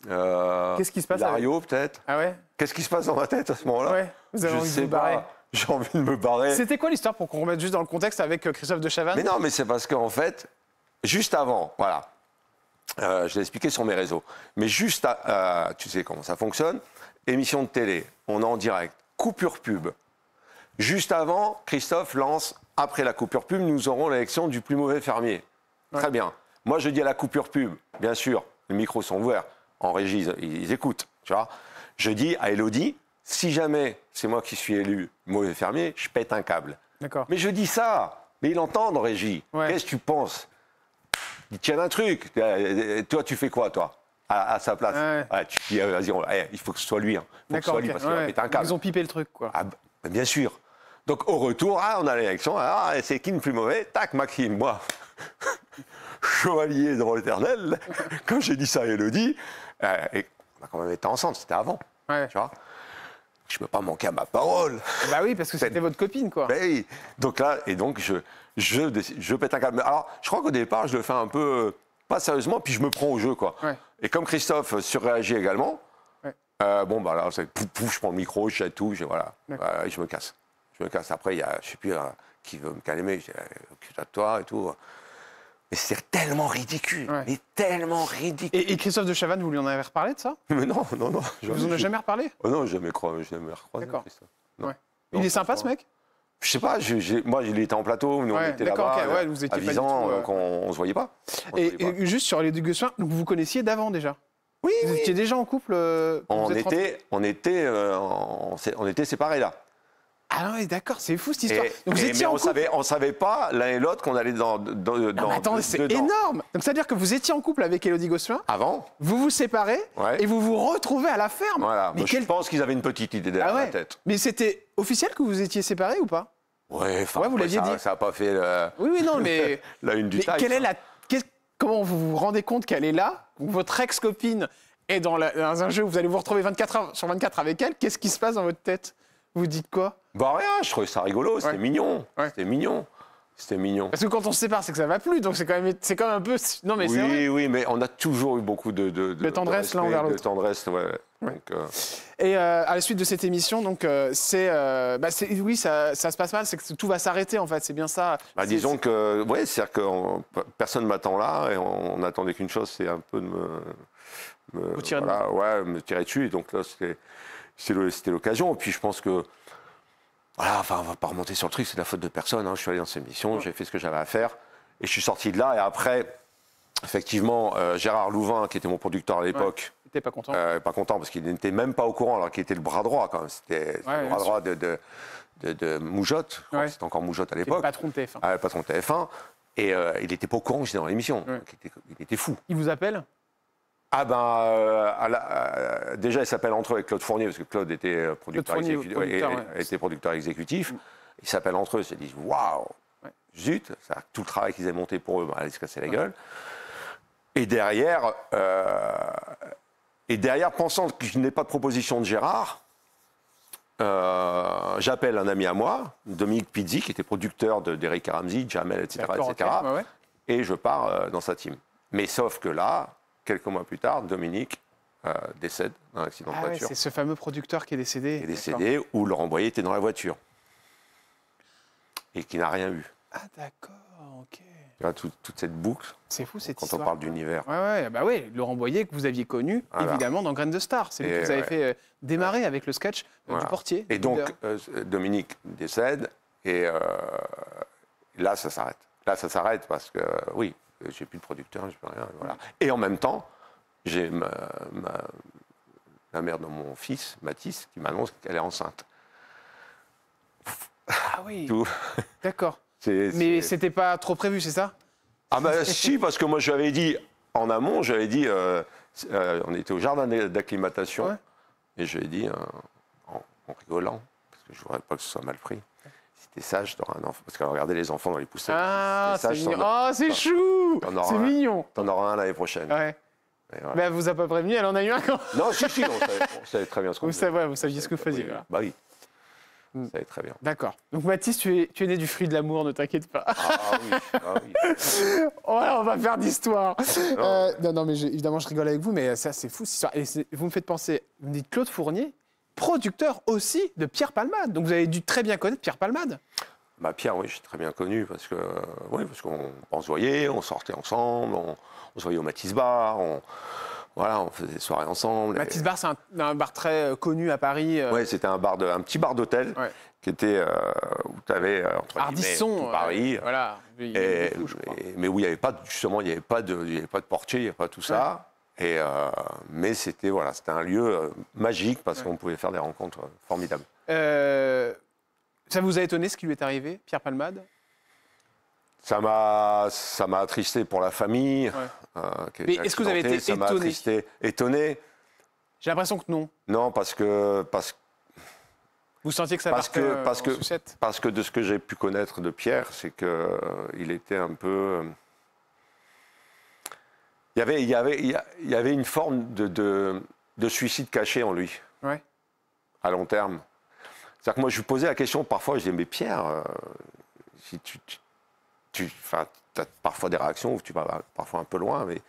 Qu'est-ce qui se passe? Dario, peut-être. Ah ouais. Qu'est-ce qui se passe dans ma tête à ce moment-là? Vous avez envie de vous barrer. J'ai envie de me barrer. C'était quoi l'histoire, pour qu'on remette juste dans le contexte, avec Christophe De Chavannes? Mais non, mais c'est parce qu'en fait, juste avant, voilà, je l'ai expliqué sur mes réseaux, mais juste, tu sais comment ça fonctionne, émission de télé, on est en direct, coupure pub. Juste avant, Christophe lance, après la coupure pub, nous aurons l'élection du plus mauvais fermier. Très bien. Moi, je dis à la coupure pub, bien sûr, les micros sont ouverts, en régie, ils écoutent, tu vois. Je dis à Élodie, si jamais c'est moi qui suis élu mauvais fermier, je pète un câble. D'accord. Mais je dis ça, mais il entend en régie. Qu'est-ce que tu penses? Il tient un truc. Toi, tu fais quoi, toi, à sa place? Tu dis, vas-y, il faut que ce soit lui. Hein. Il faut que ce soit lui, parce qu'il va péter un câble. Ils ont pipé le truc, quoi. Bien sûr. Donc, au retour, on a l'élection. C'est qui le plus mauvais? Tac, Maxime, moi. Chevalier dans l'éternel. Quand j'ai dit ça à Élodie, on a quand même été ensemble, c'était avant. Tu vois, je ne peux pas manquer à ma parole. Bah oui, parce que c'était votre copine, quoi. Ben oui. Donc là, je pète un câble. Alors, je crois qu'au départ, je le fais un peu, pas sérieusement, puis je me prends au jeu, quoi. Et comme Christophe surréagit également, bon, bah là, je prends le micro, je jette tout, et je me casse. Après, il y a, je ne sais plus qui veut me calmer, je dis, occupe-toi de toi et tout. Mais c'est tellement ridicule, mais tellement ridicule. Et Christophe De Chavannes, vous lui en avez reparlé de ça? Mais non. Vous en avez jamais reparlé? Non, jamais recroisé Christophe. Il est sympa, ce mec? Je sais pas, moi il était en plateau, nous on était là-bas, vous étiez à Visan, donc on se voyait pas. Et juste sur les Gossuin, donc vous vous connaissiez d'avant déjà? Oui. Vous étiez déjà en couple? On était séparés là. Ah non, d'accord, c'est fou cette histoire. Donc, mais on savait pas l'un et l'autre qu'on allait dans. Attendez, c'est énorme. Donc c'est-à-dire que vous étiez en couple avec Élodie Gossuin. Avant. Vous vous séparez et vous vous retrouvez à la ferme. Voilà. Mais je pense qu'ils avaient une petite idée derrière la tête. Mais c'était officiel que vous étiez séparés ou pas? Vous l'aviez dit. Ça n'a pas fait. Oui, non, mais. La une du Times. Comment vous vous rendez compte qu'elle est là? Votre ex-copine est dans un jeu où vous allez vous retrouver 24 heures sur 24 avec elle. Qu'est-ce qui se passe dans votre tête? Vous dites quoi? Bah rien, je trouvais ça rigolo, c'était mignon. C'était mignon. Parce que quand on se sépare, c'est que ça va plus, donc c'est quand même un peu. Non, mais c'est vrai. Oui, mais on a toujours eu beaucoup de tendresse l'un envers l'autre. De tendresse, Donc, Et à la suite de cette émission, donc oui, ça se passe mal, c'est que tout va s'arrêter en fait, c'est bien ça. Disons que, c'est-à-dire que personne ne m'attend là, et on n'attendait qu'une chose, c'est un peu de me tirer dessus. Et donc là, c'était l'occasion. Et puis je pense que, on va pas remonter sur le truc, c'est de la faute de personne. Je suis allé dans cette émission, j'ai fait ce que j'avais à faire, et je suis sorti de là. Et après, effectivement, Gérard Louvain, qui était mon producteur à l'époque, n'était pas content. Pas content parce qu'il n'était même pas au courant, alors qu'il était le bras droit quand même. C'était le bras droit de Moujotte. C'était encore Moujotte à l'époque. Le patron de TF1. Le patron de TF1. Et il n'était pas au courant que j'étais dans l'émission. Il était fou. Il vous appelle? Déjà, il s'appelle entre eux avec Claude Fournier, parce que Claude était producteur exécutif. Il s'appelle entre eux, ils se disent waouh, zut, tout le travail qu'ils avaient monté pour eux, allait se casser la gueule. Et derrière, pensant que je n'ai pas de proposition de Gérard, j'appelle un ami à moi, Dominique Pizzi, qui était producteur d'Eric Ramsey, Jamel, etc. etc. Okay, et je pars dans sa team. Mais sauf que là, quelques mois plus tard, Dominique décède dans un accident de voiture. C'est ce fameux producteur qui est décédé. Qui est décédé, où Laurent Boyer était dans la voiture. Et qui n'a rien vu. Ah d'accord, ok. Tu vois, toute cette boucle. C'est fou cette quand histoire. Quand on parle d'univers. Oui, Laurent Boyer que vous aviez connu, évidemment, dans Graines de Star. C'est lui que vous avez fait démarrer avec le sketch du portier. Et donc, Dominique décède, et là, ça s'arrête. Là, ça s'arrête parce que, oui, j'ai plus de producteur, j'ai plus rien. Voilà. Et en même temps, j'ai la mère de mon fils, Mathis, qui m'annonce qu'elle est enceinte. Ah oui, d'accord. Mais c'était pas trop prévu, c'est ça? Ah ben si, parce que moi je lui avais dit, en amont, j'avais dit, on était au jardin d'acclimatation, et je lui ai dit, en rigolant, parce que je ne voudrais pas que ce soit mal pris, si t'es sage, t'auras un enfant, parce qu'elle regardait les enfants dans les poussettes. Ah, c'est mignon. Oh, c'est chou. C'est mignon. T'en auras un l'année prochaine. Ouais. Voilà. Mais elle vous a pas prévenu, elle en a eu un quand? Non, si, on savait très bien ce qu'on faisait. Vous saviez ce que vous faisiez. Voilà. Bah oui. Ça savait très bien. D'accord. Donc Mathis, tu es né du fruit de l'amour, ne t'inquiète pas. Ah oui. On va faire d'histoire. Non, mais évidemment, je rigole avec vous, mais ça, c'est fou, cette histoire. Et vous me faites penser, vous me dites Claude Fournier, producteur aussi de Pierre Palmade. Donc vous avez dû très bien connaître Pierre Palmade. Bah Pierre, oui, j'ai très bien connu, parce qu'on se voyait, on sortait ensemble, on se voyait au Matisse Bar, on faisait des soirées ensemble. Matisse Bar, c'est un bar très connu à Paris. Oui, c'était un petit bar d'hôtel qui était où tu avais entre Ardisson, tout Paris. Voilà. Mais où il n'y avait pas de portier, il n'y avait pas tout ça. Mais c'était un lieu magique parce qu'on pouvait faire des rencontres formidables. Ça vous a étonné ce qui lui est arrivé, Pierre Palmade? Ça m'a attristé pour la famille. Mais est-ce que vous avez été étonné? Ça m'a attristé. Étonné? J'ai l'impression que non. Non, parce que vous sentiez que ça partait en sucette? Parce que de ce que j'ai pu connaître de Pierre, c'est qu'il était un peu... Il y avait une forme de suicide caché en lui, à long terme. C'est-à-dire que moi, je lui posais la question, parfois, je disais, mais Pierre, si tu as parfois des réactions où tu vas parfois un peu loin, mais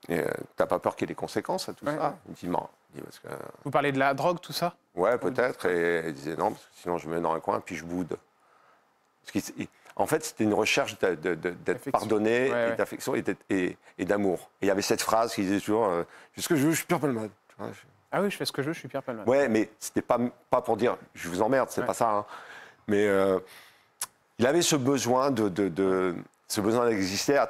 tu n'as pas peur qu'il y ait des conséquences à tout ça? Il dit, non. Parce que... Vous parlez de la drogue, tout ça? Ouais, peut-être. Et elle disait, non, parce que sinon je me mets dans un coin, puis je boude. En fait, c'était une recherche d'être pardonné, et d'affection et d'amour. Et il y avait cette phrase qui disait toujours, je fais ce que je veux, je suis Pierre Palmade. Ah oui, je fais ce que je veux, je suis Pierre Palmade. Ouais, mais c'était pas pour dire, je vous emmerde, c'est pas ça. Hein. Mais il avait ce besoin d'exister à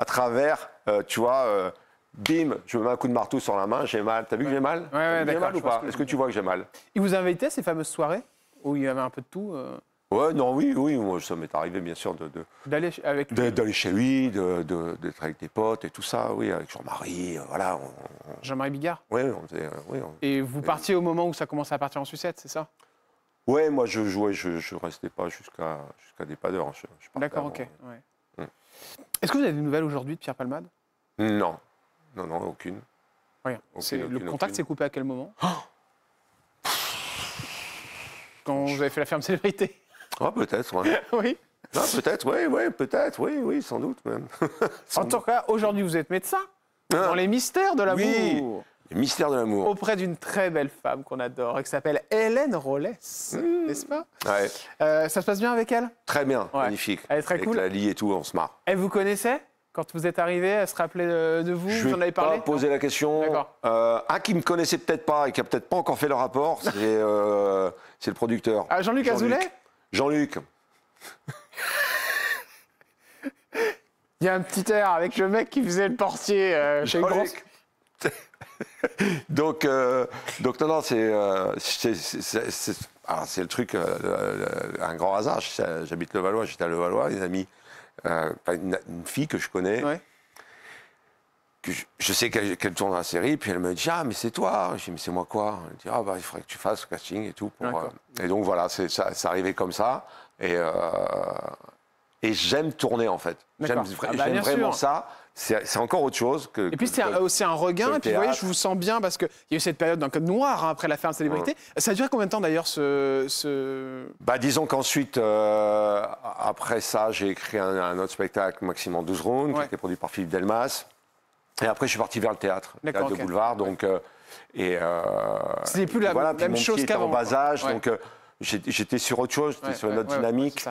travers, tu vois, bim, je me mets un coup de marteau sur la main, j'ai mal. T'as vu que j'ai mal? Ouais, j'ai mal ou pas? Est-ce que tu vois que j'ai mal? Il vous a invité à ces fameuses soirées où il y avait un peu de tout? Ouais, non, oui, moi, ça m'est arrivé bien sûr d'aller chez lui, d'être avec des potes et tout ça, oui, avec Jean-Marie, voilà. Jean-Marie Bigard? Oui, on faisait. Et vous partiez au moment où ça commençait à partir en sucette, c'est ça? Ouais, moi je jouais, je restais pas jusqu'à des pas d'heure. D'accord, ok. Est-ce que vous avez des nouvelles aujourd'hui de Pierre Palmade? Non, aucune. Rien. Le contact s'est coupé à quel moment? Quand vous avez fait la ferme célébrité? Ah, peut-être, ouais. Oui. Non, peut-être, peut-être, oui, sans doute même. En tout cas, aujourd'hui, vous êtes médecin dans les mystères de l'amour. Oui, les mystères de l'amour. Auprès d'une très belle femme qu'on adore et qui s'appelle Hélène Rollès, n'est-ce pas? Ouais. Ça se passe bien avec elle? Très bien, magnifique. Elle est très cool. Avec la lie et tout, on se marre. Elle vous connaissait? Quand vous êtes arrivé, elle se rappelait de vous? Je vous en avez parlé? Je vais pas poser la question. Un qui me connaissait peut-être pas et qui a peut-être pas encore fait le rapport, c'est le producteur. Ah, Jean-Luc Azoulay? Jean-Luc. Il y a un petit air avec le mec qui faisait le portier chez Gros. Donc non, c'est le truc, un grand hasard. J'habite Levallois, j'étais à Levallois, une amie, une fille que je connais, que je sais qu'elle tourne dans la série, puis elle me dit, ah, mais c'est toi. Je dis, mais c'est moi quoi? Elle dit, ah, bah, il faudrait que tu fasses le casting et tout. Et donc voilà, ça arrivait comme ça. Et j'aime tourner, en fait. J'aime vraiment ça. C'est encore autre chose que... Et puis c'est aussi un regain, et puis vous voyez, je vous sens bien, parce qu'il y a eu cette période d'un code noir après la ferme célébrité. Ça a duré combien de temps d'ailleurs Bah, disons qu'ensuite, après ça, j'ai écrit un autre spectacle, Maxime en 12 rounds, qui était produit par Philippe Delmas. Et après, je suis parti vers le théâtre de boulevard. Donc, c'était plus la même chose qu'avant. En bas âge, donc j'étais sur autre chose, j'étais sur une autre dynamique.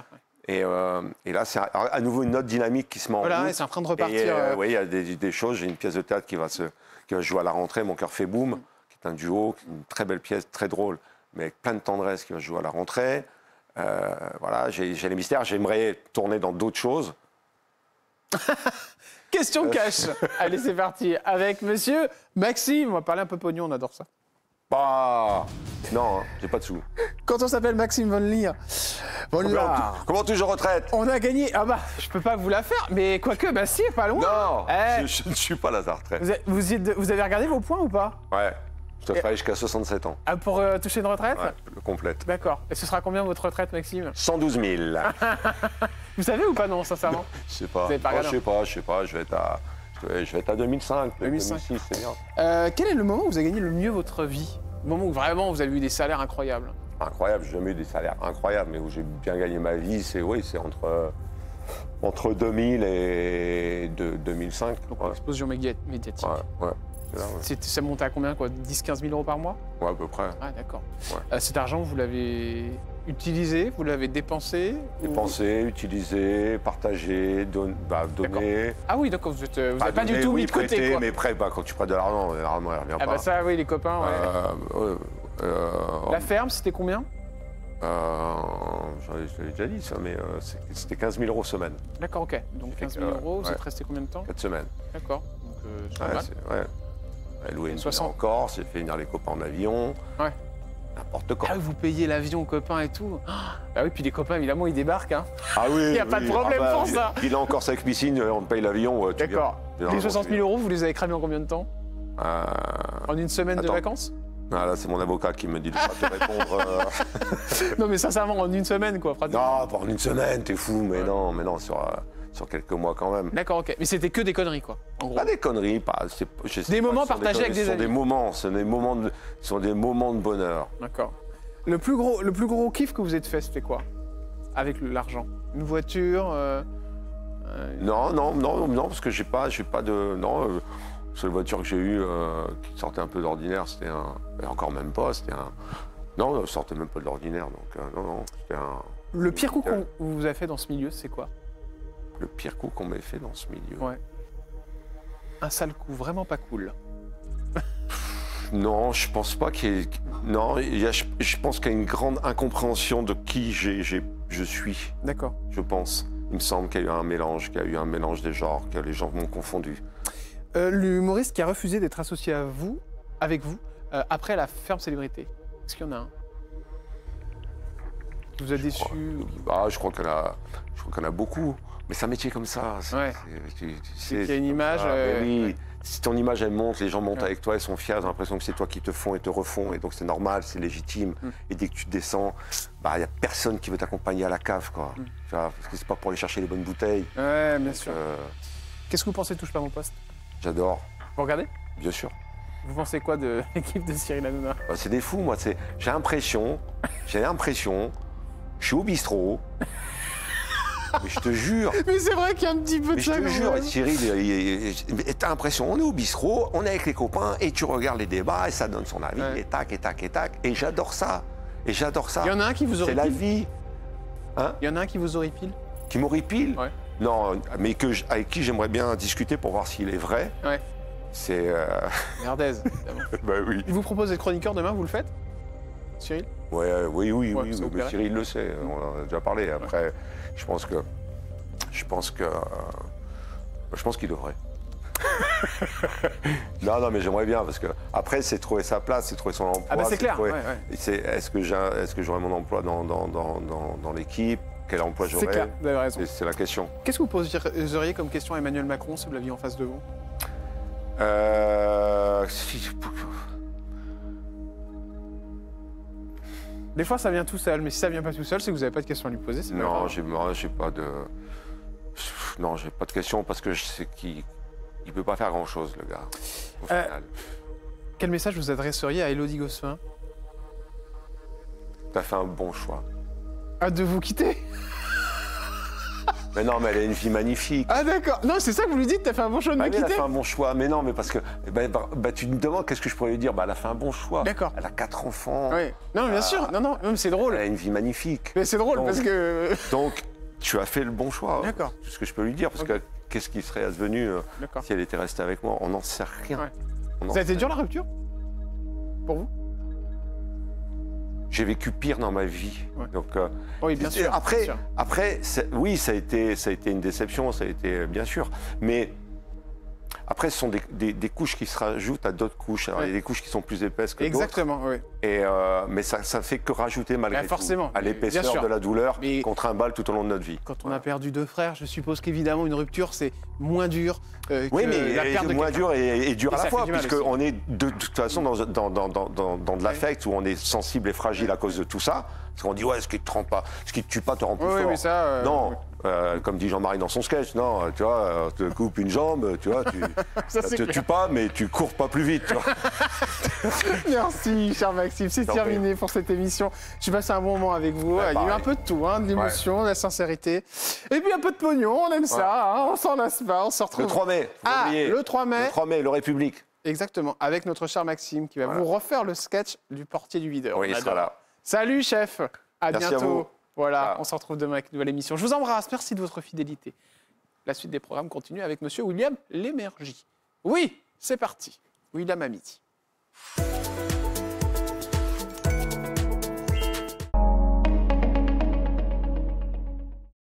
Et là, c'est à nouveau une autre dynamique qui se met en route. Voilà, c'est en train de repartir. Oui, il y a des choses. J'ai une pièce de théâtre qui va se jouer à la rentrée, Mon cœur fait boum, qui est un duo, une très belle pièce, très drôle, mais avec plein de tendresse, qui va se jouer à la rentrée. Voilà, j'ai les mystères. J'aimerais tourner dans d'autres choses. Question cash. Allez, c'est parti. Avec monsieur Maxime. On va parler un peu pognon, on adore ça. Bah, non, j'ai pas de sous. Quand on s'appelle Maxime Von Lier. Comment toujours retraite? On a gagné. Ah bah, je peux pas vous la faire, mais quoique, bah si, pas loin. Non, je ne suis pas là à la retraite. Vous avez regardé vos points ou pas? Ouais, je te ferai jusqu'à 67 ans. Ah, pour toucher une retraite? Ouais, complète. D'accord. Et ce sera combien votre retraite, Maxime? 112 000. Vous savez ou pas, non, sincèrement? Je sais pas. Je sais pas. Je vais être à 2005, 2006, c'est bien. Quel est le moment où vous avez gagné le mieux votre vie? Le moment où vraiment vous avez eu des salaires incroyables? Incroyable, j'ai jamais eu des salaires incroyables, mais où j'ai bien gagné ma vie, c'est entre 2000 et 2005. Donc l'explosion médiatique. Ouais. Ça montait à combien, quoi? 10-15 000 euros par mois? Ouais, à peu près. Ah, d'accord. Ouais. Cet argent, vous l'avez utilisé? Vous l'avez dépensé? Dépensé, utilisé, partagé, donné. Ah oui, donc vous n'avez pas du tout mis de côté, prêté, quoi. Mais quand tu prêtes de l'argent, il revient pas. Ah bah ça, oui, les copains, La ferme, c'était combien? J'avais déjà dit ça, mais c'était 15 000 euros semaine. D'accord, ok. Donc 15 000 euros, vous êtes resté combien de temps? 4 semaines. D'accord. Donc c'est pas mal. J'ai loué une maison en Corse, j'ai fait venir les copains en avion. Ouais. N'importe quoi. Ah, vous payez l'avion aux copains et tout. Ah oui, puis les copains, évidemment, ils débarquent. Hein. Ah oui. Il n'y a pas de problème pour ça. Il est en Corse avec piscine, on te paye l'avion. D'accord. Les 60 000 euros, vous les avez cramés en combien de temps? En une semaine de vacances? Ah, là, c'est mon avocat qui me dit de ne pas te répondre. Non, mais sincèrement, en une semaine, quoi, pratiquement. Non, pas en une semaine, t'es fou, mais non, sur quelques mois quand même. D'accord, ok. Mais c'était que des conneries, quoi, en gros. Pas des conneries, des moments partagés avec des amis. Ce sont des moments de bonheur. D'accord. Le plus gros kiff que vous êtes fait, c'était quoi? Avec l'argent? Une voiture Non, parce que j'ai pas de... Non, la seule voiture que j'ai eue qui sortait un peu d'ordinaire, c'était un... Et encore même pas, c'était un... Non, ça sortait même pas de l'ordinaire, donc non, c'était un... Le pire coup qu'on vous a fait dans ce milieu, c'est quoi? Le pire coup qu'on m'ait fait dans ce milieu? Ouais. Un sale coup, vraiment pas cool. Non, je pense pas qu'il y ait... Non, je pense qu'il y a une grande incompréhension de qui je suis. D'accord. Je pense. Il me semble qu'il y a eu un mélange, des genres, que les gens m'ont confondu. L'humoriste qui a refusé d'être associé avec vous, après la ferme célébrité, est-ce qu'il y en a un? Vous a déçu? Je crois qu'il y en a beaucoup. Mais c'est un métier comme ça. Il y a une image. Oui. Si ton image, elle monte, les gens montent avec toi, ils sont fiers, ils ont l'impression que c'est toi qui te font et te refont. Et donc c'est normal, c'est légitime. Et dès que tu descends, il n'y a personne qui veut t'accompagner à la cave, quoi. Parce que c'est pas pour aller chercher les bonnes bouteilles. Ouais, bien sûr. Qu'est-ce que vous pensez de Touche pas mon poste? J'adore. Vous regardez? Bien sûr. Vous pensez quoi de l'équipe de Cyril Hanouna? C'est des fous, moi. J'ai l'impression, je suis au bistrot. Mais je te jure. Mais c'est vrai qu'il y a un petit peu de ça. Je te jure, Cyril, t'as l'impression, on est au bistrot, on est avec les copains, et tu regardes les débats, et ça donne son avis, et tac, et tac, et tac. Et j'adore ça. Il y en a un qui vous horripile? C'est la vie. Hein? Il y en a un qui vous horripile? Qui m'horripile? Ouais. Non, mais avec qui j'aimerais bien discuter pour voir s'il est vrai. Ouais. C'est... Merdez, évidemment. Bah oui. Il vous propose d'être chroniqueur demain, vous le faites, Cyril? Oui, mais Cyril le sait, on en a déjà parlé. Après, je pense qu'il devrait. non, mais j'aimerais bien, parce que après, c'est trouver sa place, c'est trouver son emploi. Ah bah c'est clair. Trouver, est-ce que j'aurai mon emploi dans l'équipe? Quel emploi j'aurai? C'est clair, vous avez raison. C'est la question. Qu'est-ce que vous poseriez comme question à Emmanuel Macron si vous l'aviez en face de vous? Des fois, ça vient tout seul, mais si ça vient pas tout seul, c'est que vous n'avez pas de questions à lui poser. Non, j'ai pas de... Non, j'ai pas de questions parce que je sais qu'il ne peut pas faire grand-chose, le gars, au final. Quel message vous adresseriez à Élodie Gossuin? T'as fait un bon choix. Ah, de vous quitter? Mais non, mais elle a une vie magnifique. Ah d'accord. Non, c'est ça que vous lui dites, t'as fait un bon choix de me quitter? Elle a fait un bon choix. Mais non, mais parce que tu me demandes qu'est-ce que je pourrais lui dire. Elle a fait un bon choix. D'accord. Elle a 4 enfants. Oui. Non, bien sûr. Non, mais c'est drôle. Elle a une vie magnifique. Mais c'est drôle parce que... Donc, tu as fait le bon choix. D'accord. C'est ce que je peux lui dire. Parce que qu'est-ce qui serait advenu si elle était restée avec moi? On n'en sait rien. Ouais. Ça a été dur la rupture? Pour vous? J'ai vécu pire dans ma vie. Ouais. Donc, oui, bien sûr. Après, oui, ça a été une déception, ça a été bien sûr. Mais après, ce sont des couches qui se rajoutent à d'autres couches. Alors, il y a des couches qui sont plus épaisses que d'autres. Exactement, oui. Mais ça ne fait que rajouter malgré tout à l'épaisseur de la douleur qu'on trimballe tout au long de notre vie. Quand on a perdu 2 frères, je suppose qu'évidemment, une rupture, c'est moins dur que la perte de moins dur et dur à la fois, puisqu'on est de toute façon dans de l'affect où on est sensible et fragile à cause de tout ça. Parce qu'on dit, ouais, ce qui te rend pas, ce qui te tue pas te rend plus fort. Mais ça, non, comme dit Jean-Marie dans son sketch, non, tu vois, te coupe une jambe, tu vois, ça te tue pas, mais tu cours pas plus vite, tu vois. Merci, cher Maxime, c'est terminé pour cette émission. J'ai passé un bon moment avec vous. Il y a eu un peu de tout, de l'émotion, de la sincérité. Et puis un peu de pognon, on aime ça, on s'en lasse pas, on se retrouve. Le 3 mai, le 3 mai. Le 3 mai, le République. Exactement, avec notre cher Maxime qui va vous refaire le sketch du portier du videur. Oui, il sera là. Salut chef, à Merci bientôt. À vous. Voilà, on se retrouve demain avec une nouvelle émission. Je vous embrasse, merci de votre fidélité. La suite des programmes continue avec monsieur William Lémergie. Oui, c'est parti. William à midi.